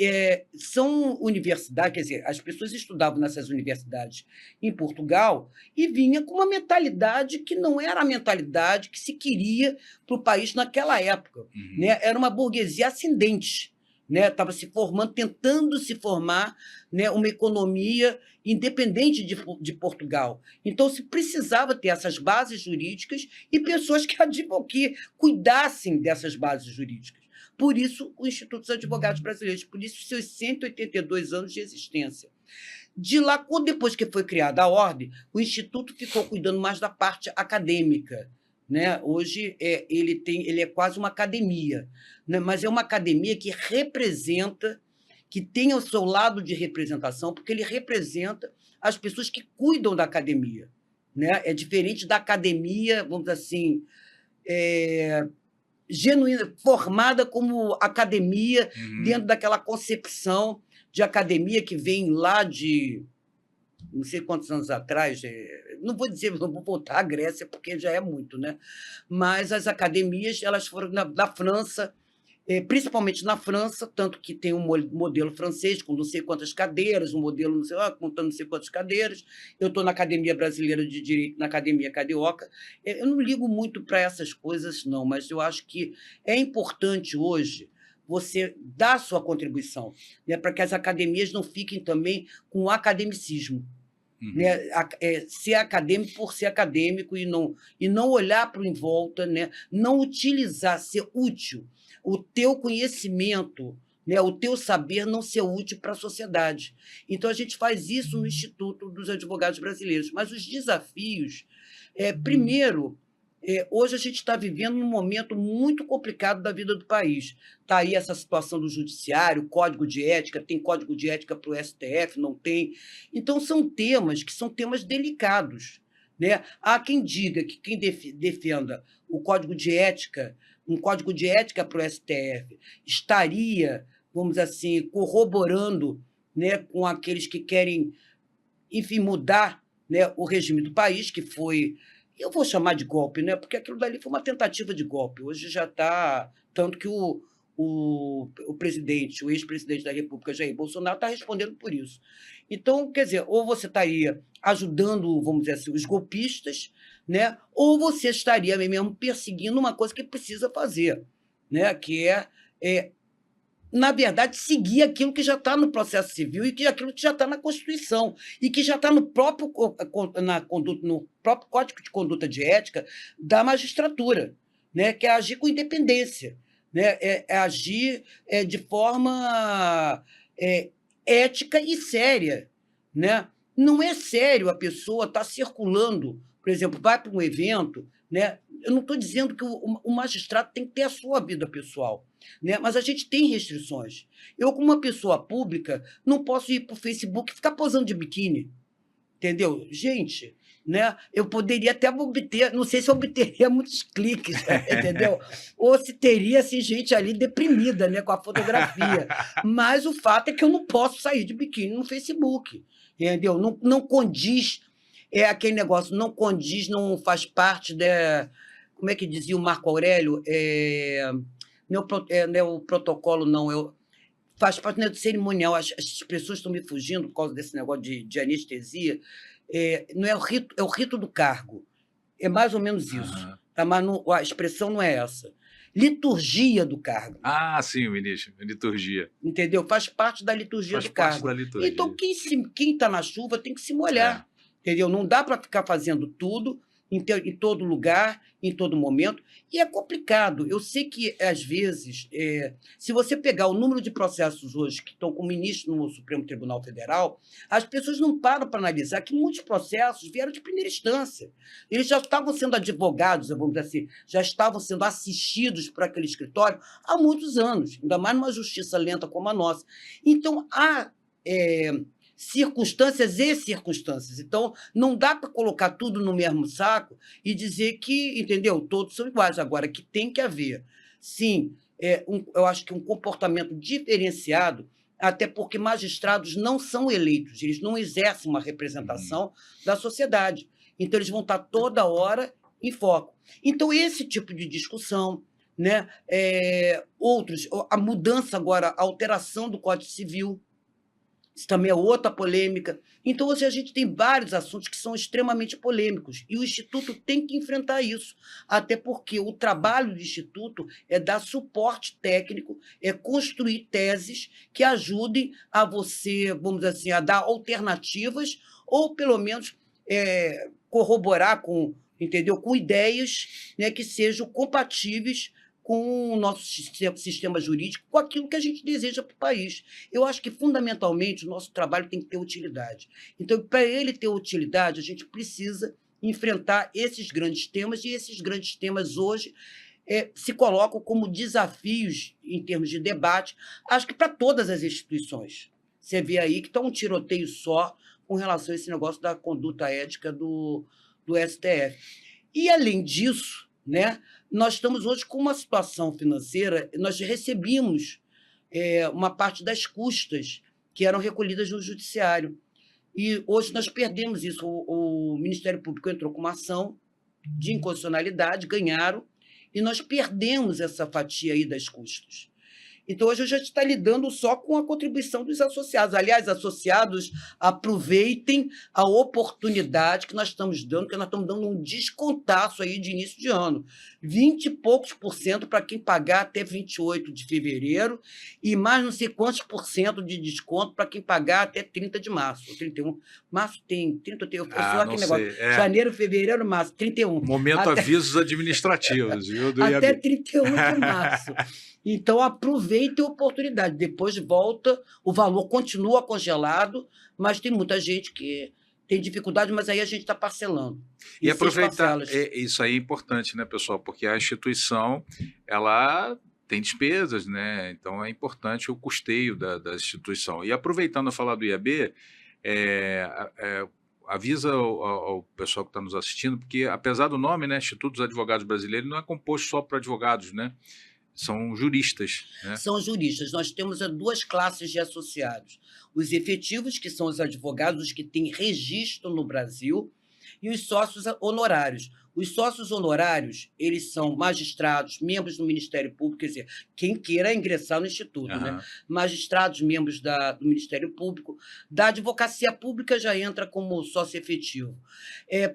B: são universidades, quer dizer, as pessoas estudavam nessas universidades em Portugal e vinha com uma mentalidade que não era a mentalidade que se queria para o país naquela época. Né? Era uma burguesia ascendente. Estava se formando, tentando se formar, né, uma economia independente de Portugal. Então, se precisava ter essas bases jurídicas e pessoas que cuidassem dessas bases jurídicas. Por isso, o Instituto dos Advogados Brasileiros, por isso, seus 182 anos de existência. De lá, depois que foi criada a ordem, o Instituto ficou cuidando mais da parte acadêmica. Né? Hoje ele é quase uma academia, né? Mas é uma academia que representa, que tem o seu lado de representação, porque ele representa as pessoas que cuidam da academia. Né? É diferente da academia, vamos dizer assim, genuína, formada como academia, dentro daquela concepção de academia que vem lá de não sei quantos anos atrás, não vou dizer, não vou voltar à Grécia, porque já é muito, né? Mas as academias elas foram da França, principalmente na França, tanto que tem um modelo francês com não sei quantas cadeiras, um modelo não sei, contando não sei quantas cadeiras. Eu estou na Academia Brasileira de Direito, na Academia Carioca. Eu não ligo muito para essas coisas, não, mas eu acho que é importante hoje você dar a sua contribuição, né, para que as academias não fiquem também com o academicismo. Né, ser acadêmico por ser acadêmico e não olhar para o em volta, né, não utilizar, ser útil, o teu conhecimento, né, o teu saber não ser útil para a sociedade. Então, a gente faz isso no Instituto dos Advogados Brasileiros. Mas os desafios, primeiro, hoje a gente está vivendo um momento muito complicado da vida do país. Está aí essa situação do judiciário, código de ética, tem código de ética para o STF, não tem. Então, são temas que são temas delicados. Né? Há quem diga que quem defenda o código de ética, um código de ética para o STF, estaria, vamos dizer assim, corroborando, né, com aqueles que querem, enfim, mudar, né, o regime do país, que foi... Eu vou chamar de golpe, né? Porque aquilo dali foi uma tentativa de golpe. Hoje já está... Tanto que o presidente, o ex-presidente da República, Jair Bolsonaro, está respondendo por isso. Então, quer dizer, ou você estaria ajudando, vamos dizer assim, os golpistas, né? Ou você estaria mesmo perseguindo uma coisa que precisa fazer, né? Que na verdade, seguir aquilo que já está no processo civil e aquilo que já está na Constituição e que já está no próprio Código de Conduta de Ética da magistratura, né? Que é agir com independência, né? É agir de forma ética e séria. Né? Não é sério a pessoa estar circulando, por exemplo, vai para um evento, né? Eu não estou dizendo que o magistrado tem que ter a sua vida pessoal, né? Mas a gente tem restrições. Eu, como uma pessoa pública, não posso ir para o Facebook e ficar posando de biquíni. Entendeu? Gente, né? Eu poderia até obter, não sei se eu obteria muitos cliques, entendeu? Ou se teria assim, gente ali deprimida, né, com a fotografia. Mas o fato é que eu não posso sair de biquíni no Facebook, entendeu? Não, não condiz, é aquele negócio, não condiz, não faz parte da. Como é que dizia o Marco Aurélio? Não é o protocolo, não. Faz parte, né, do cerimonial. As expressões estão me fugindo por causa desse negócio de anestesia. Não é o rito do cargo. É mais ou menos isso.
A: Aham.
B: Tá? Mas a expressão não é essa. Liturgia do cargo.
A: Ah, sim, ministro, liturgia.
B: Entendeu? Faz parte da liturgia
A: Faz
B: do
A: parte
B: cargo.
A: da
B: Então,
A: liturgia.
B: quem está na chuva tem que se
A: É.
B: molhar. Entendeu? Não dá para ficar fazendo tudo em todo lugar, em todo momento. E é complicado. Eu sei que, às vezes, se você pegar o número de processos hoje que estão com o ministro no Supremo Tribunal Federal, as pessoas não param para analisar que muitos processos vieram de primeira instância. Eles já estavam sendo advogados, vamos dizer assim, já estavam sendo assistidos por aquele escritório há muitos anos, ainda mais numa justiça lenta como a nossa. Então, há circunstâncias e circunstâncias. Então, não dá para colocar tudo no mesmo saco e dizer que, entendeu, todos são iguais. Agora, que tem que haver, sim, eu acho que um comportamento diferenciado, até porque magistrados não são eleitos, eles não exercem uma representação da sociedade. Então, eles vão estar toda hora em foco. Então, esse tipo de discussão, né? Outros, a mudança agora, a alteração do Código Civil, isso também é outra polêmica. Então, hoje a gente tem vários assuntos que são extremamente polêmicos e o Instituto tem que enfrentar isso, até porque o trabalho do Instituto é dar suporte técnico, é construir teses que ajudem a você, vamos dizer assim, a dar alternativas ou, pelo menos, corroborar com, entendeu, com ideias, né, que sejam compatíveis com o nosso sistema jurídico, com aquilo que a gente deseja para o país. Eu acho que, fundamentalmente, o nosso trabalho tem que ter utilidade. Então, para ele ter utilidade, a gente precisa enfrentar esses grandes temas, e esses grandes temas hoje se colocam como desafios em termos de debate, acho que para todas as instituições. Você vê aí que está um tiroteio só com relação a esse negócio da conduta ética do STF. E, além disso, né, nós estamos hoje com uma situação financeira, nós recebíamos uma parte das custas que eram recolhidas no judiciário. E hoje nós perdemos isso. O Ministério Público entrou com uma ação de inconstitucionalidade, ganharam, e nós perdemos essa fatia aí das custas. Então, hoje a gente está lidando só com a contribuição dos associados. Aliás, associados, aproveitem a oportunidade que nós estamos dando, porque nós estamos dando um descontaço aí de início de ano. 20 e poucos por cento para quem pagar até 28 de fevereiro e mais não sei quantos por cento de desconto para quem pagar até 30 de março. 31. Março tem 30, sei lá
A: Não
B: que negócio.
A: sei.
B: Janeiro, fevereiro, março, 31.
A: Momento avisos administrativos, viu, do
B: Até
A: IAB.
B: 31 de março. Então, aproveite a oportunidade. Depois volta, o valor continua congelado, mas tem muita gente que tem dificuldade, mas aí a gente está parcelando.
A: E aproveitar, isso aí é importante, né, pessoal? Porque a instituição, ela tem despesas, né? Então é importante o custeio da instituição. E aproveitando a falar do IAB, avisa ao pessoal que está nos assistindo, porque apesar do nome, né, Instituto dos Advogados Brasileiros, não é composto só por advogados, né? São juristas. Né?
B: São juristas. Nós temos duas classes de associados. Os efetivos, que são os advogados, os que têm registro no Brasil, e os sócios honorários. Os sócios honorários, eles são magistrados, membros do Ministério Público, quer dizer, quem queira ingressar no Instituto, né? Magistrados, membros do Ministério Público, da advocacia pública já entra como sócio efetivo.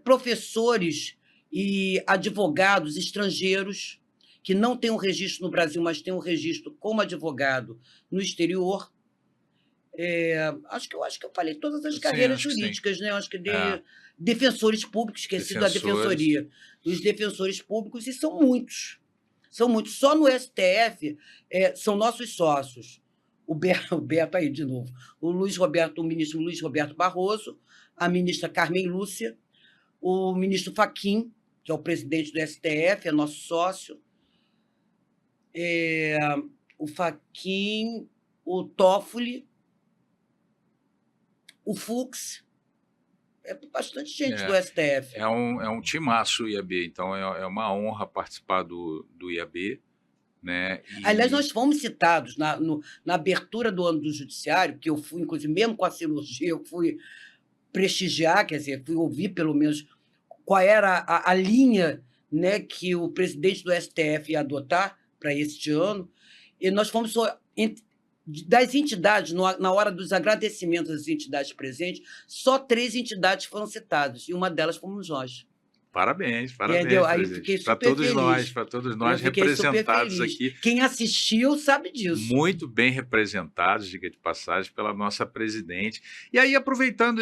B: Professores e advogados estrangeiros, que não têm um registro no Brasil, mas têm um registro como advogado no exterior. Acho que eu falei todas as carreiras jurídicas, né? Acho que defensores públicos, esqueci da defensoria. Os defensores públicos, e são muitos. São muitos. Só no STF são nossos sócios. O Beto aí, de novo. O ministro Luiz Roberto Barroso, a ministra Carmen Lúcia, o ministro Fachin, que é o presidente do STF, é nosso sócio, o Fachin, o Toffoli, o Fux, é bastante gente do
A: É,
B: STF.
A: é um timaço o IAB, então é uma honra participar do IAB, né?
B: Aliás,
A: E
B: nós fomos citados na abertura do ano do Judiciário, que eu fui, inclusive, mesmo com a cirurgia, eu fui prestigiar, quer dizer, fui ouvir pelo menos qual era a linha, né, que o presidente do STF ia adotar para este ano, e nós fomos das entidades, na hora dos agradecimentos às entidades presentes, só 3 entidades foram citadas, e uma delas fomos nós.
A: parabéns,
B: Entendeu?
A: parabéns,
B: Aí fiquei
A: presidente.
B: super feliz.
A: Para todos
B: Eu
A: nós
B: fiquei super
A: representados
B: feliz.
A: aqui,
B: Quem assistiu sabe disso.
A: muito bem representados, diga de passagem, pela nossa presidente. E aí, aproveitando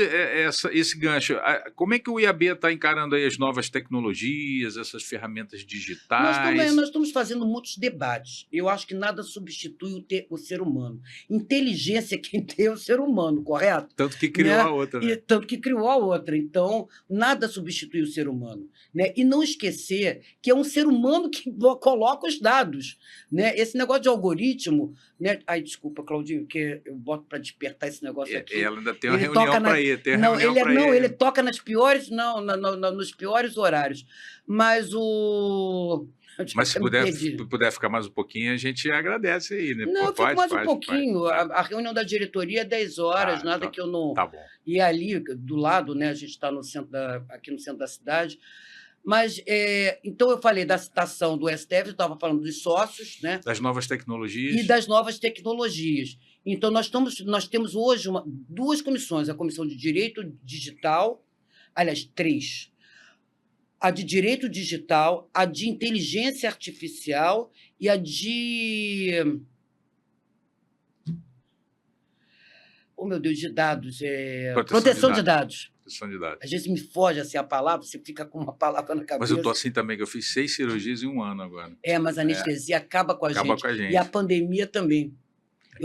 A: esse gancho, como é que o IAB está encarando aí as novas tecnologias, essas ferramentas digitais?
B: Nós estamos fazendo muitos debates. Eu acho que nada substitui o ser humano. Inteligência quem tem é o ser humano, correto?
A: Tanto que criou
B: Né?
A: a outra,
B: E
A: né?
B: tanto que criou a outra. Então, nada substitui o ser humano. Né? E não esquecer que é um ser humano que coloca os dados. Né? Esse negócio de algoritmo. Né? Ai, desculpa, Claudinho, que eu boto para despertar esse negócio aqui.
A: Ela ainda tem uma
B: Ele
A: reunião
B: toca
A: para ir, tem uma
B: não,
A: reunião
B: ele,
A: para
B: não,
A: ir.
B: ele toca nas piores, não, nos piores horários. Mas o.
A: Mas se puder ficar mais um pouquinho, a gente agradece aí, né?
B: Não, eu fico mais um pouquinho.
A: Tá.
B: A reunião da diretoria é 10 horas, nada que eu não.
A: Tá bom.
B: E ali, do lado, né? A gente está aqui no centro da cidade. Mas, então, eu falei da citação do STF, eu estava falando dos sócios, né?
A: Das novas tecnologias.
B: E das novas tecnologias. Então, nós temos hoje 2 comissões: a Comissão de Direito Digital, aliás, 3. A de Direito Digital, a de Inteligência Artificial e a de... Oh, meu Deus, de dados. Proteção de dados.
A: Proteção de dados.
B: Às vezes me foge assim a palavra, você fica com uma palavra na cabeça.
A: Mas eu estou assim também, que eu fiz 6 cirurgias em um ano agora.
B: Mas a anestesia acaba com a gente. E a pandemia também.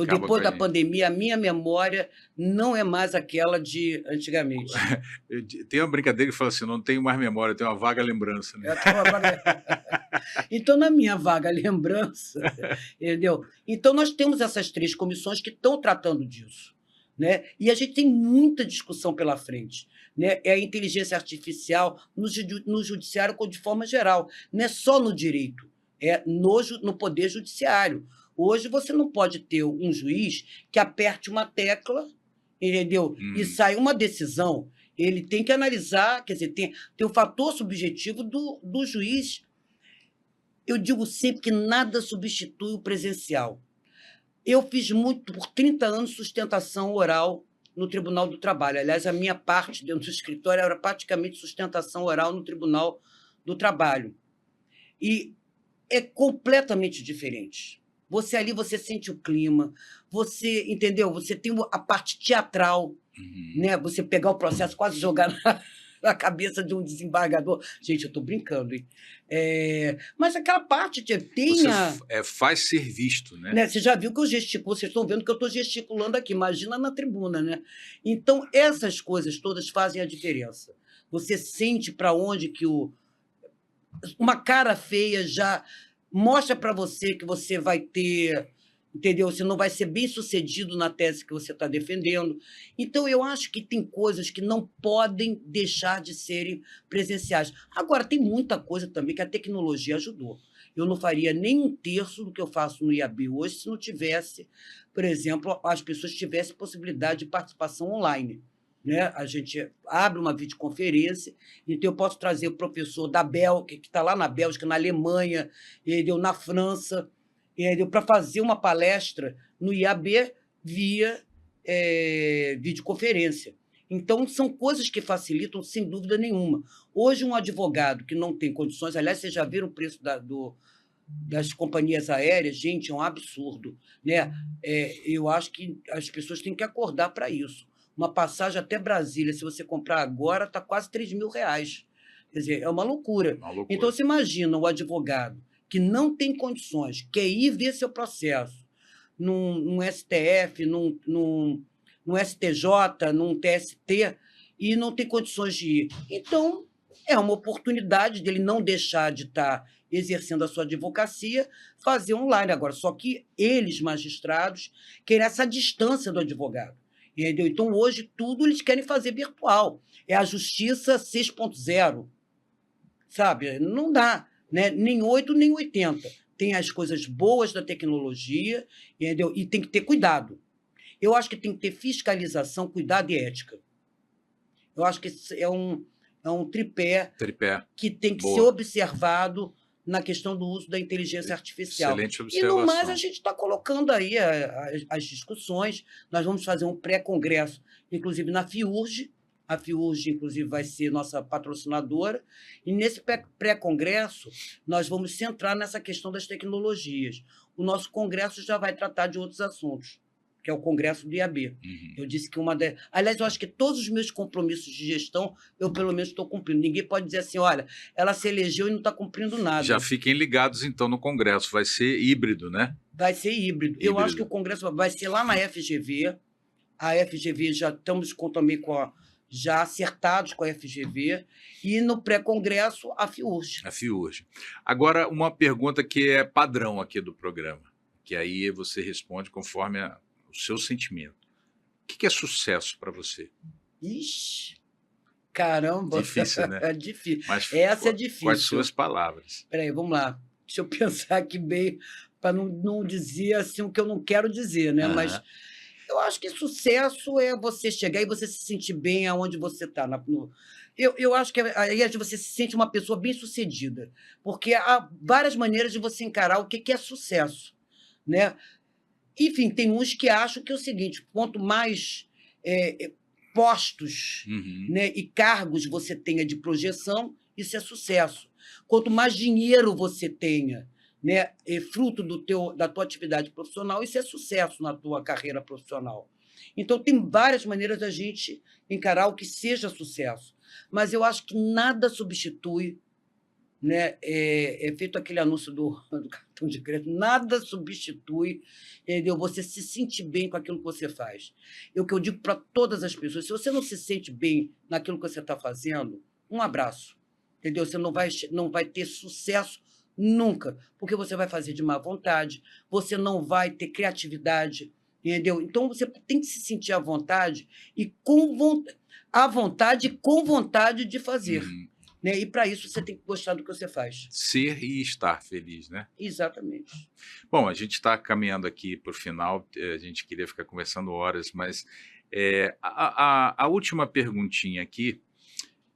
B: Depois da pandemia, a minha memória não é mais aquela de antigamente.
A: Tem uma brincadeira que fala assim, não tenho mais memória, eu tenho uma vaga lembrança. Né?
B: Então, na minha vaga lembrança, entendeu? Então, nós temos essas 3 comissões que estão tratando disso. Né? E a gente tem muita discussão pela frente. Né? É a inteligência artificial no judiciário de forma geral, não é só no direito, é no poder judiciário. Hoje você não pode ter um juiz que aperte uma tecla, entendeu? E sai uma decisão. Ele tem que analisar, quer dizer, tem o fator subjetivo do juiz. Eu digo sempre que nada substitui o presencial. Eu fiz muito, por 30 anos, sustentação oral no Tribunal do Trabalho. Aliás, a minha parte dentro do escritório era praticamente sustentação oral no Tribunal do Trabalho. E é completamente diferente. Você sente o clima, você, entendeu? Você tem a parte teatral, né? Você pegar o processo, quase jogar na cabeça de um desembargador. Gente, eu estou brincando, hein? Mas aquela parte
A: faz ser visto, né?
B: Você já viu que eu gesticulo, vocês estão vendo que eu estou gesticulando aqui, imagina na tribuna, né? Então, essas coisas todas fazem a diferença. Você sente para onde que uma cara feia já mostra para você que você vai ter, entendeu? Você não vai ser bem sucedido na tese que você está defendendo. Então, eu acho que tem coisas que não podem deixar de serem presenciais. Agora, tem muita coisa também que a tecnologia ajudou. Eu não faria nem 1/3 do que eu faço no IAB hoje se não tivesse, por exemplo, as pessoas tivessem possibilidade de participação online. Né? A gente abre uma videoconferência, então eu posso trazer o professor da Bélgica, que está lá na Bélgica, na Alemanha, na França, para fazer uma palestra no IAB via videoconferência. Então, são coisas que facilitam, sem dúvida nenhuma. Hoje, um advogado que não tem condições, aliás, vocês já viram o preço das companhias aéreas, gente, é um absurdo. Né? Eu acho que as pessoas têm que acordar para isso. Uma passagem até Brasília, se você comprar agora, está quase R$3.000. Quer dizer, é uma loucura. Então, você imagina o advogado que não tem condições, quer ir ver seu processo num STF, num STJ, num TST, e não tem condições de ir. Então, é uma oportunidade dele não deixar de estar exercendo a sua advocacia, fazer online agora. Só que eles, magistrados, querem essa distância do advogado. entendeu? Então, hoje, tudo eles querem fazer virtual. É a justiça 6.0, sabe? Não dá, né? Nem 8 nem 80. Tem as coisas boas da tecnologia, entendeu? E tem que ter cuidado. Eu acho que tem que ter fiscalização, cuidado e ética. Eu acho que esse é um tripé
A: Tripé.
B: que tem que ser
A: Boa.
B: observado na questão do uso da inteligência artificial.
A: Excelente
B: E, no mais,
A: observação.
B: a gente está colocando aí as discussões. Nós vamos fazer um pré-congresso, inclusive na FIURG. A FIURG, inclusive, vai ser nossa patrocinadora. E, nesse pré-congresso, nós vamos centrar nessa questão das tecnologias. O nosso congresso já vai tratar de outros assuntos, que é o Congresso do IAB.
A: Uhum.
B: Eu disse que Aliás, eu acho que todos os meus compromissos de gestão, eu pelo menos estou cumprindo. Ninguém pode dizer assim, olha, ela se elegeu e não está cumprindo nada.
A: Já fiquem ligados, então, no Congresso. Vai ser híbrido, né?
B: Vai ser híbrido. Eu acho que o Congresso vai ser lá na FGV. A FGV já estamos também já acertados com a FGV. E no pré-congresso, a FIURG.
A: A FIURG. Agora, uma pergunta que é padrão aqui do programa, que aí você responde conforme o seu sentimento. O que é sucesso para você?
B: Ixi, caramba.
A: Difícil, né?
B: É difícil.
A: Mas
B: Essa é difícil.
A: com as suas palavras.
B: Espera aí, vamos lá. Deixa eu pensar aqui bem, para não dizer assim o que eu não quero dizer, né?
A: Aham.
B: Mas eu acho que sucesso é você chegar e você se sentir bem aonde você está. Eu acho que aí você se sente uma pessoa bem-sucedida, porque há várias maneiras de você encarar o que é sucesso, né? Enfim, tem uns que acham que é o seguinte, quanto mais postos,
A: Uhum.
B: né, e cargos você tenha de projeção, isso é sucesso. Quanto mais dinheiro você tenha, né, fruto da tua atividade profissional, isso é sucesso na tua carreira profissional. Então, tem várias maneiras da gente encarar o que seja sucesso. Mas eu acho que nada substitui, né? É feito aquele anúncio do cartão de crédito, nada substitui, entendeu? Você se sentir bem com aquilo que você faz. O que eu digo para todas as pessoas, se você não se sente bem naquilo que você está fazendo, um abraço, entendeu? Você não vai ter sucesso nunca, porque você vai fazer de má vontade, você não vai ter criatividade, entendeu? Então, você tem que se sentir à vontade e com vontade de fazer.
A: Uhum.
B: Né? E, para isso, você tem que gostar do que você faz.
A: Ser e estar feliz, né?
B: Exatamente.
A: Bom, a gente está caminhando aqui para o final, a gente queria ficar conversando horas, mas a última perguntinha aqui,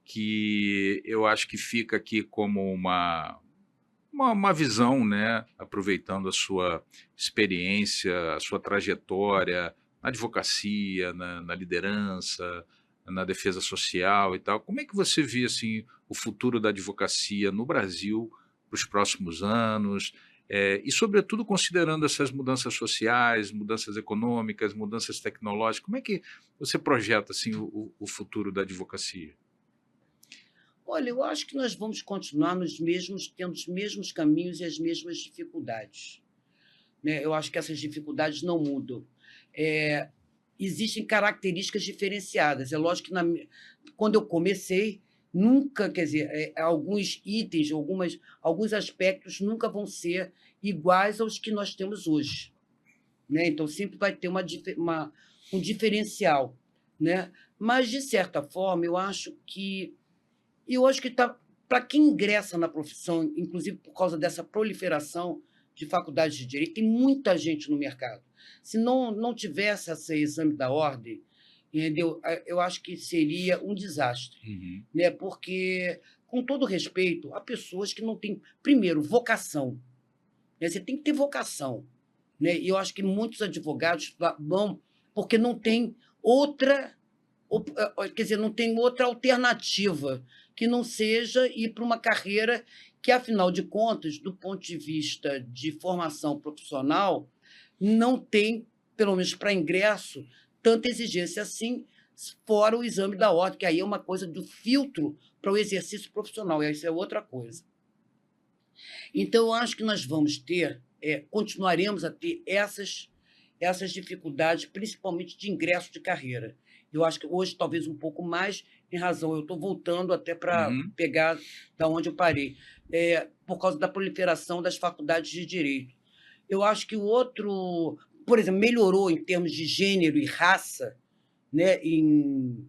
A: que eu acho que fica aqui como uma visão, né? Aproveitando a sua experiência, a sua trajetória na advocacia, na liderança, na defesa social e tal. Como é que você vê assim, o futuro da advocacia no Brasil para os próximos anos? E, sobretudo, considerando essas mudanças sociais, mudanças econômicas, mudanças tecnológicas, como é que você projeta assim, o futuro da advocacia?
B: Olha, eu acho que nós vamos continuar tendo os mesmos caminhos e as mesmas dificuldades, né? Eu acho que essas dificuldades não mudam. Existem características diferenciadas. É lógico que quando eu comecei, nunca, quer dizer, alguns itens, alguns aspectos nunca vão ser iguais aos que nós temos hoje, né? Então, sempre vai ter um diferencial, né? Mas, de certa forma, eu acho que para quem ingressa na profissão, inclusive por causa dessa proliferação de faculdades de direito, tem muita gente no mercado. Se não tivesse esse exame da ordem, entendeu? Eu acho que seria um desastre.
A: Uhum.
B: Né? Porque, com todo respeito, há pessoas que não têm, primeiro, vocação. Né? Você tem que ter vocação. Né? E eu acho que muitos advogados vão porque não tem outra, quer dizer, não tem outra alternativa que não seja ir para uma carreira que, afinal de contas, do ponto de vista de formação profissional, não tem, pelo menos para ingresso, tanta exigência assim, fora o exame da ordem, que aí é uma coisa do filtro para o exercício profissional, e isso é outra coisa. Então, eu acho que nós vamos continuaremos a ter essas dificuldades, principalmente de ingresso de carreira. Eu acho que hoje, talvez um pouco mais, em razão, eu estou voltando até para pegar da onde eu parei, por causa da proliferação das faculdades de direito. Eu acho que por exemplo, melhorou em termos de gênero e raça, né, em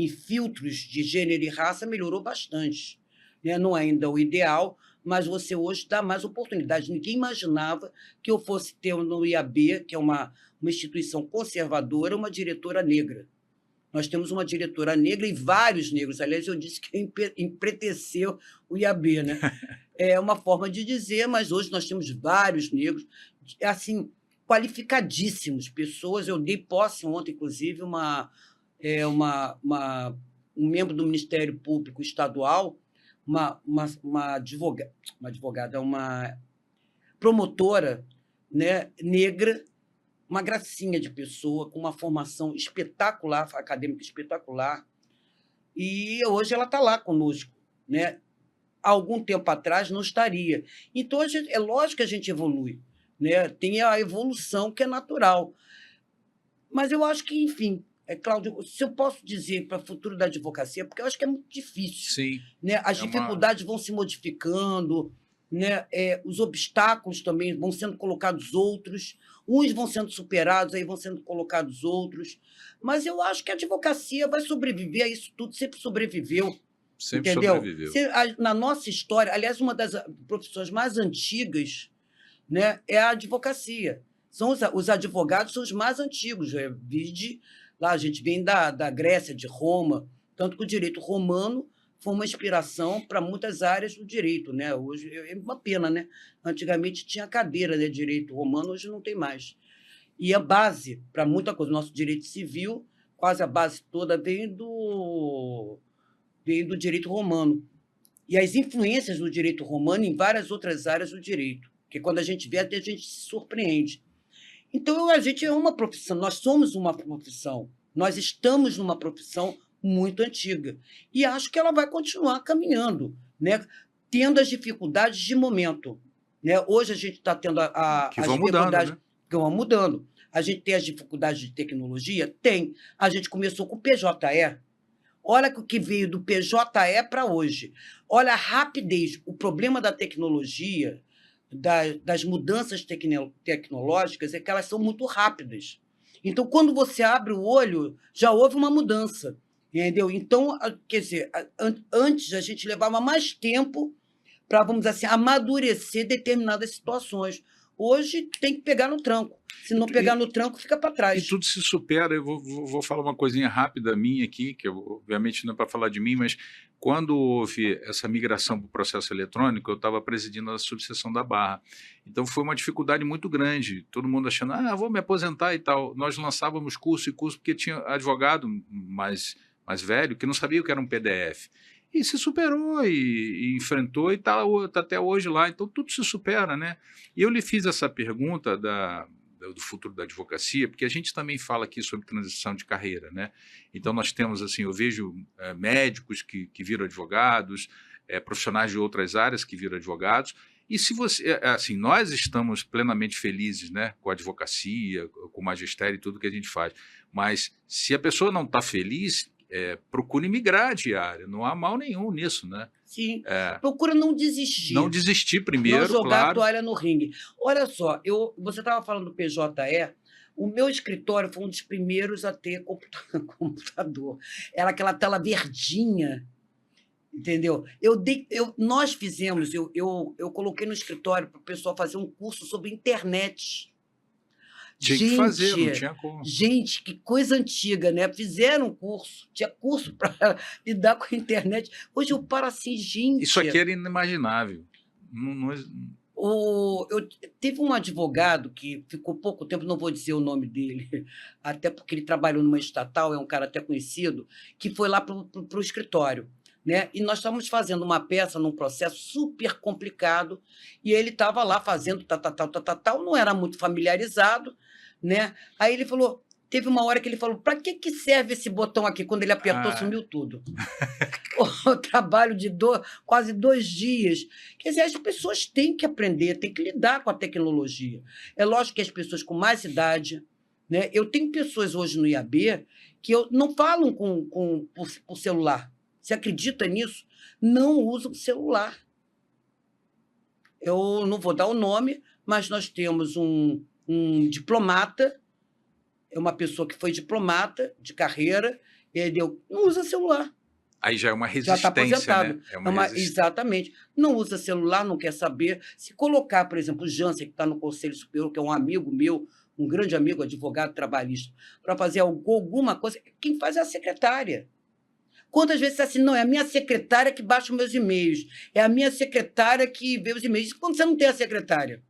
B: filtros de gênero e raça, melhorou bastante, né? Não é ainda o ideal, mas você hoje dá mais oportunidade. Ninguém imaginava que eu fosse ter no IAB, que é uma instituição conservadora, uma diretora negra. Nós temos uma diretora negra e vários negros. Aliás, eu disse que empreteceu o IAB, né? É uma forma de dizer, mas hoje nós temos vários negros, assim, qualificadíssimos, pessoas. Eu dei posse ontem, inclusive, um membro do Ministério Público Estadual, uma advogada, uma promotora, né, negra, uma gracinha de pessoa, com uma formação espetacular, acadêmica espetacular, e hoje ela está lá conosco, né? Há algum tempo atrás não estaria. Então, é lógico que a gente evolui, né? Tem a evolução que é natural. Mas eu acho que, enfim, Cláudio, se eu posso dizer para o futuro da advocacia, porque eu acho que é muito difícil.
A: Sim.
B: Né? As dificuldades vão se modificando, né? Os obstáculos também vão sendo colocados outros, uns vão sendo superados, aí vão sendo colocados outros. Mas eu acho que a advocacia vai sobreviver a isso tudo, sempre sobreviveu.
A: Sempre
B: entendeu?
A: sobreviveu.
B: Na nossa história, aliás, uma das profissões mais antigas, né, é a advocacia. Os advogados são os mais antigos. Lá a gente vem da Grécia, de Roma, tanto que o direito romano foi uma inspiração para muitas áreas do direito, né? Hoje é uma pena, né? Antigamente tinha cadeira de direito romano, hoje não tem mais. E a base para muita coisa, nosso direito civil, quase a base toda vem do direito romano. E as influências do direito romano em várias outras áreas do direito, que quando a gente vê, até a gente se surpreende. Então, a gente é uma profissão, nós somos uma profissão, nós estamos numa profissão muito antiga. E acho que ela vai continuar caminhando, né? Tendo as dificuldades de momento. Né? Hoje a gente está tendo
A: que
B: as
A: vão
B: dificuldades
A: mudando, né?
B: que vão mudando. A gente tem as dificuldades de tecnologia? Tem. A gente começou com o PJE. Olha o que veio do PJE para hoje. Olha a rapidez. O problema da tecnologia, das mudanças tecnológicas, é que elas são muito rápidas. Então, quando você abre o olho, já houve uma mudança. Entendeu? Então, quer dizer, antes a gente levava mais tempo para, vamos dizer assim, amadurecer determinadas situações. Hoje tem que pegar no tranco. Se não pegar no tranco, fica para trás.
A: E tudo se supera. Eu vou falar uma coisinha rápida minha aqui, que obviamente não é para falar de mim, mas quando houve essa migração para o processo eletrônico, eu estava presidindo a subseção da Barra. Então foi uma dificuldade muito grande. Todo mundo achando, vou me aposentar e tal. Nós lançávamos curso e curso, porque tinha advogado mais velho que não sabia o que era um PDF. E se superou e enfrentou e está até hoje lá. Então tudo se supera, né? E eu lhe fiz essa pergunta do futuro da advocacia, porque a gente também fala aqui sobre transição de carreira, né? Então nós temos, assim, eu vejo médicos que viram advogados, profissionais de outras áreas que viram advogados, e se você, assim, nós estamos plenamente felizes, né, com a advocacia, com o magistério e tudo que a gente faz, mas se a pessoa não está feliz, procure migrar de área, não há mal nenhum nisso, né?
B: Sim, procura não desistir.
A: Não desistir primeiro,
B: não jogar
A: claro.
B: a toalha no ringue. Olha só, você estava falando do PJE, o meu escritório foi um dos primeiros a ter computador. Era aquela tela verdinha, entendeu? Nós fizemos, eu coloquei no escritório para o pessoal fazer um curso sobre internet.
A: Tinha que fazer, não tinha como.
B: Gente, que coisa antiga, né? Fizeram um curso, tinha curso para lidar com a internet. Hoje eu paro assim, gente.
A: Isso aqui era inimaginável.
B: Teve um advogado que ficou pouco tempo, não vou dizer o nome dele, até porque ele trabalhou numa estatal, é um cara até conhecido, que foi lá para o escritório. Né? E nós estávamos fazendo uma peça num processo super complicado, e ele estava lá fazendo tal, não era muito familiarizado, né? Aí ele falou, teve uma hora que ele falou, para que serve esse botão aqui? Quando ele apertou, sumiu tudo. O trabalho de quase 2 dias. Quer dizer, as pessoas têm que aprender, têm que lidar com a tecnologia. É lógico que as pessoas com mais idade, né? Eu tenho pessoas hoje no IAB que não falam por celular. Você acredita nisso? Não usam celular. Eu não vou dar o nome, mas nós temos um diplomata é uma pessoa que foi diplomata de carreira, entendeu? Não usa celular.
A: Aí já é uma
B: Já está
A: resistência, né?
B: aposentado.
A: É uma resistência.
B: Exatamente. Não usa celular, não quer saber. Se colocar, por exemplo, o Jansen, que está no Conselho Superior, que é um amigo meu, um grande amigo, advogado trabalhista, para fazer alguma coisa, quem faz é a secretária. Quantas vezes você assim, não, é a minha secretária que baixa os meus e-mails, é a minha secretária que vê os e-mails. Quando você não tem a secretária?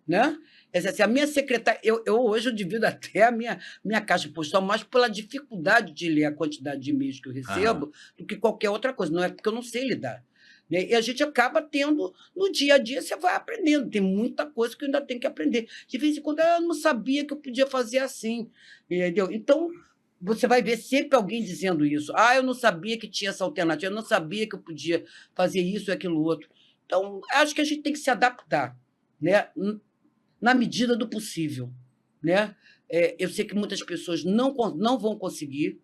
B: Né? Assim, a minha secretária, hoje eu divido até a minha caixa postal mais pela dificuldade de ler a quantidade de e-mails que eu recebo do que qualquer outra coisa. Não é porque eu não sei lidar. Né? E a gente acaba tendo, no dia a dia, você vai aprendendo. Tem muita coisa que eu ainda tenho que aprender. De vez em quando eu não sabia que eu podia fazer assim. Entendeu? Então, você vai ver sempre alguém dizendo isso. Ah, eu não sabia que tinha essa alternativa, eu não sabia que eu podia fazer isso e aquilo outro. Então, acho que a gente tem que se adaptar, né? Na medida do possível. Né? Eu sei que muitas pessoas não vão conseguir,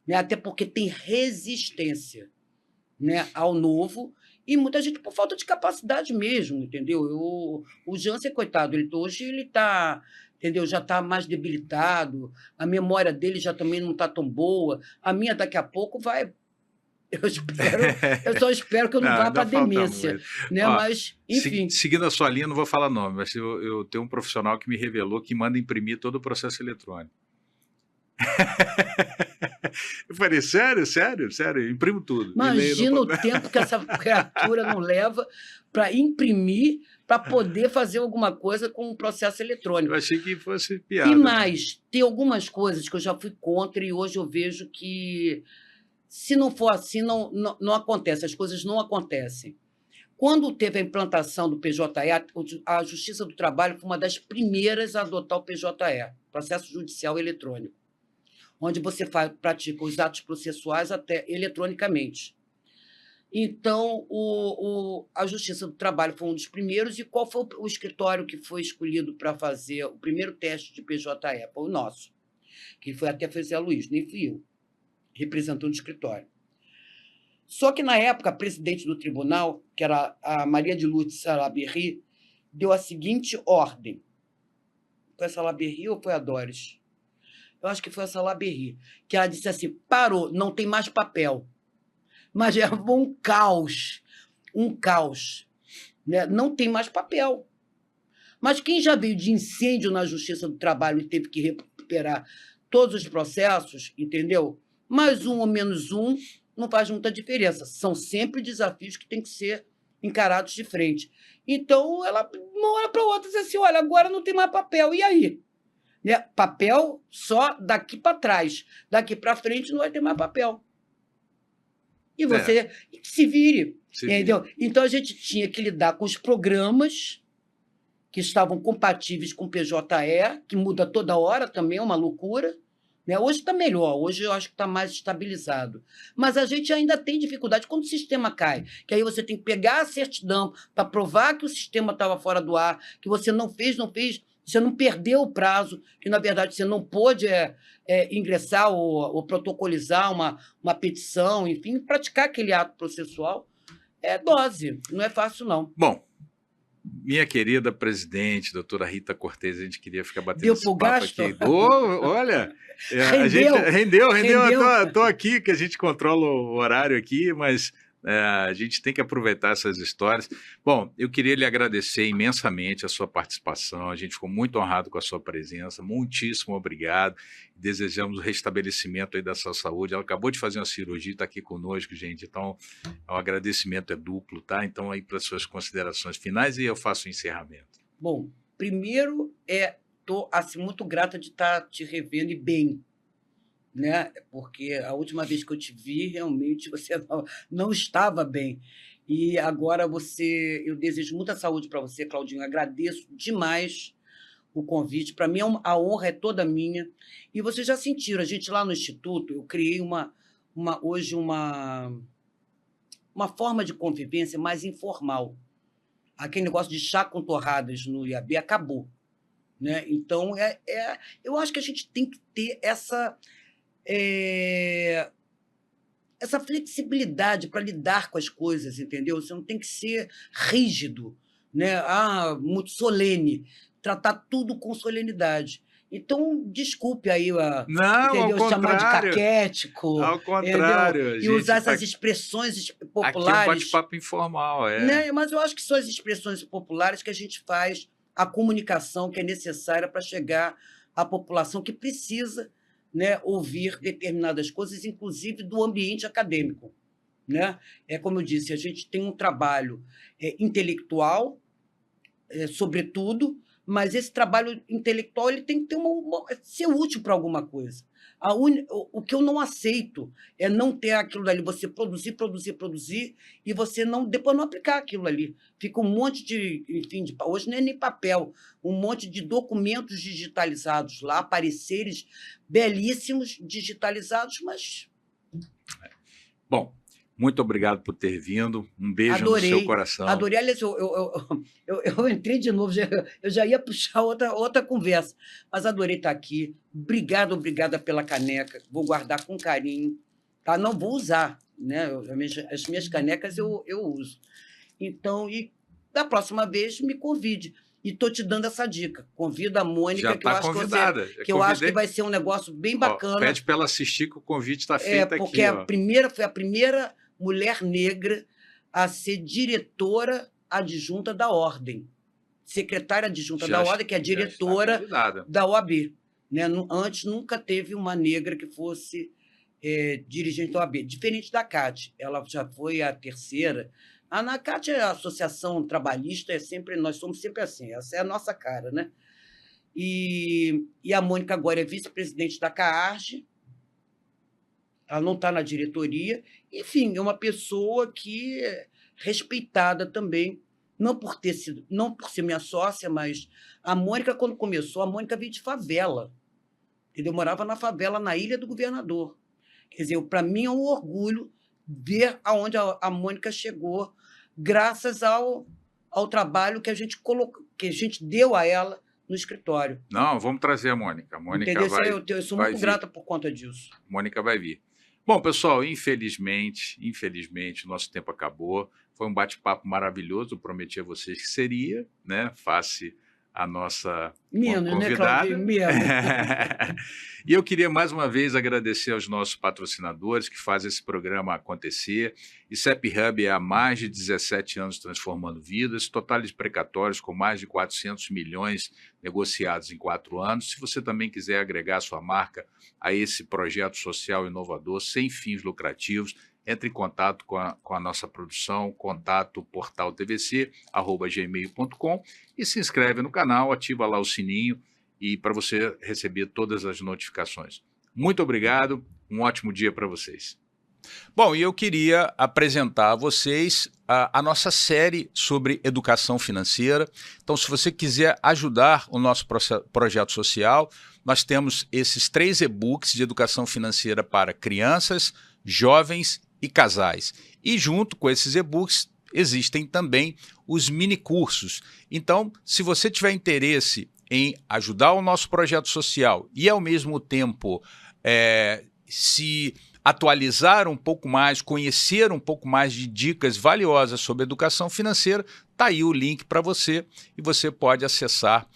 B: né? Até porque tem resistência, né, ao novo, e muita gente por falta de capacidade mesmo, entendeu? O Jansen, coitado, hoje ele está, entendeu? Já está mais debilitado, a memória dele já também não está tão boa, a minha daqui a pouco vai. Eu só espero que eu não vá para a demência, né?
A: Ó,
B: mas, enfim.
A: Seguindo a sua linha, não vou falar nome, mas eu tenho um profissional que me revelou que manda imprimir todo o processo eletrônico. Eu falei, sério, imprimo tudo.
B: Imagina o tempo que essa criatura não leva para imprimir, para poder fazer alguma coisa com o processo eletrônico.
A: Eu achei que fosse piada.
B: E mais, tem algumas coisas que eu já fui contra e hoje eu vejo que, se não for assim, não acontece, as coisas não acontecem. Quando teve a implantação do PJE, a Justiça do Trabalho foi uma das primeiras a adotar o PJE, Processo Judicial Eletrônico, onde você pratica os atos processuais até eletronicamente. Então, a Justiça do Trabalho foi um dos primeiros, e qual foi o escritório que foi escolhido para fazer o primeiro teste de PJE? Foi o nosso, que foi até Zé Luiz, nem fui eu, representando o escritório. Só que, na época, a presidente do tribunal, que era a Maria de Lourdes Salaberry, deu a seguinte ordem. Foi a Salaberry ou foi a Doris? Eu acho que foi a Salaberry, que ela disse assim, parou, não tem mais papel. Mas é um caos, né? Não tem mais papel. Mas quem já veio de incêndio na Justiça do Trabalho e teve que recuperar todos os processos, entendeu? Mais um ou menos um, não faz muita diferença. São sempre desafios que têm que ser encarados de frente. Então, ela, uma hora para outra, diz assim, olha, agora não tem mais papel, e aí? Né? Papel só daqui para trás. Daqui para frente não vai ter mais papel. E você se vire. Entendeu? Então, a gente tinha que lidar com os programas que estavam compatíveis com o PJE, que muda toda hora também, é uma loucura. Né? Hoje está melhor, hoje eu acho que está mais estabilizado. Mas a gente ainda tem dificuldade quando o sistema cai, que aí você tem que pegar a certidão para provar que o sistema estava fora do ar, que você não fez, você não perdeu o prazo, que, na verdade, você não pôde ingressar ou protocolizar uma petição, enfim, praticar aquele ato processual. É dose, não é fácil, não.
A: Bom, minha querida presidente, doutora Rita Cortez, a gente queria ficar batendo esse papo
B: gasto?
A: Aqui. Olha, a gente rendeu. Estou aqui, que a gente controla o horário aqui, mas a gente tem que aproveitar essas histórias. Bom, eu queria lhe agradecer imensamente a sua participação, a gente ficou muito honrado com a sua presença, muitíssimo obrigado, desejamos o restabelecimento aí da sua saúde. Ela acabou de fazer uma cirurgia, está aqui conosco, gente, então o agradecimento é duplo, tá? Então aí para as suas considerações finais e eu faço o encerramento.
B: Bom, primeiro, estou assim, muito grata de estar te revendo e bem, né? Porque a última vez que eu te vi, realmente você não estava bem. E agora eu desejo muita saúde para você, Claudinho. Agradeço demais o convite. Para mim, a honra é toda minha. E vocês já sentiram, a gente lá no Instituto, eu criei hoje uma forma de convivência mais informal. Aquele negócio de chá com torradas no IAB acabou. Né? Então, eu acho que a gente tem que ter essa flexibilidade para lidar com as coisas, entendeu? Você não tem que ser rígido, né? Muito solene, tratar tudo com solenidade. Então, desculpe aí,
A: Não,
B: entendeu?
A: ao
B: Chamar de
A: contrário.
B: caquético,
A: Ao contrário.
B: entendeu? E usar essas expressões
A: Aqui é um
B: populares.
A: bate-papo informal,
B: Né? Mas eu acho que são as expressões populares que a gente faz a comunicação que é necessária para chegar à população que precisa, né, ouvir determinadas coisas, inclusive do ambiente acadêmico. Né? Como eu disse, a gente tem um trabalho intelectual, sobretudo, mas esse trabalho intelectual ele tem que ter ser útil para alguma coisa. O que eu não aceito é não ter aquilo ali, você produzir, e você depois não aplicar aquilo ali. Fica um monte de, enfim, hoje não é nem papel, um monte de documentos digitalizados lá, pareceres belíssimos digitalizados, mas...
A: Bom, muito obrigado por ter vindo. Um beijo
B: Adorei,
A: no seu coração.
B: Adorei. Aliás, eu entrei de novo, eu já ia puxar outra conversa, mas adorei estar aqui. Obrigada pela caneca. Vou guardar com carinho. Tá? Não vou usar, né? As minhas canecas eu uso. Então, e da próxima vez, me convide. E estou te dando essa dica. Convida a Mônica,
A: já tá convidada.
B: Que eu acho que vai ser um negócio bem bacana.
A: Pede para ela assistir, que o convite está feito aqui.
B: Porque foi a primeira mulher negra a ser diretora adjunta da Ordem, secretária adjunta da Ordem, que é diretora da OAB. Né? Antes nunca teve uma negra que fosse dirigente da OAB, diferente da CAT. Ela já foi a terceira. Na CAT, a Associação Trabalhista, nós somos sempre assim, essa é a nossa cara. Né? E a Mônica agora é vice-presidente da CAARGE. Ela não está na diretoria. Enfim, é uma pessoa que é respeitada também, não por ser minha sócia, mas a Mônica, quando começou, a Mônica veio de favela. Entendeu? Morava na favela, na Ilha do Governador. Quer dizer, para mim é um orgulho ver aonde a Mônica chegou, graças ao trabalho que a gente deu a ela no escritório.
A: Não, vamos trazer a Mônica. A Mônica
B: eu sou muito grata por conta disso.
A: A Mônica vai vir. Bom, pessoal, infelizmente, o nosso tempo acabou. Foi um bate-papo maravilhoso, eu prometi a vocês que seria, né? Face a nossa convidada.
B: Né,
A: E eu queria mais uma vez agradecer aos nossos patrocinadores que fazem esse programa acontecer. ICEP Hub é há mais de 17 anos transformando vidas, totales precatórios com mais de 400 milhões negociados em 4 anos. Se você também quiser agregar sua marca a esse projeto social inovador, sem fins lucrativos, entre em contato com a nossa produção, contato portaltvc@gmail.com e se inscreve no canal, ativa lá o sininho e para você receber todas as notificações. Muito obrigado, um ótimo dia para vocês. Bom, e eu queria apresentar a vocês a nossa série sobre educação financeira. Então, se você quiser ajudar o nosso projeto social, nós temos esses 3 e-books de educação financeira para crianças, jovens e casais. E junto com esses e-books existem também os mini-cursos. Então, se você tiver interesse em ajudar o nosso projeto social e, ao mesmo tempo, se atualizar um pouco mais, conhecer um pouco mais de dicas valiosas sobre educação financeira, está aí o link para você e você pode acessar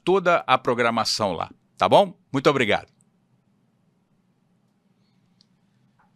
A: toda a programação lá. Tá bom? Muito obrigado.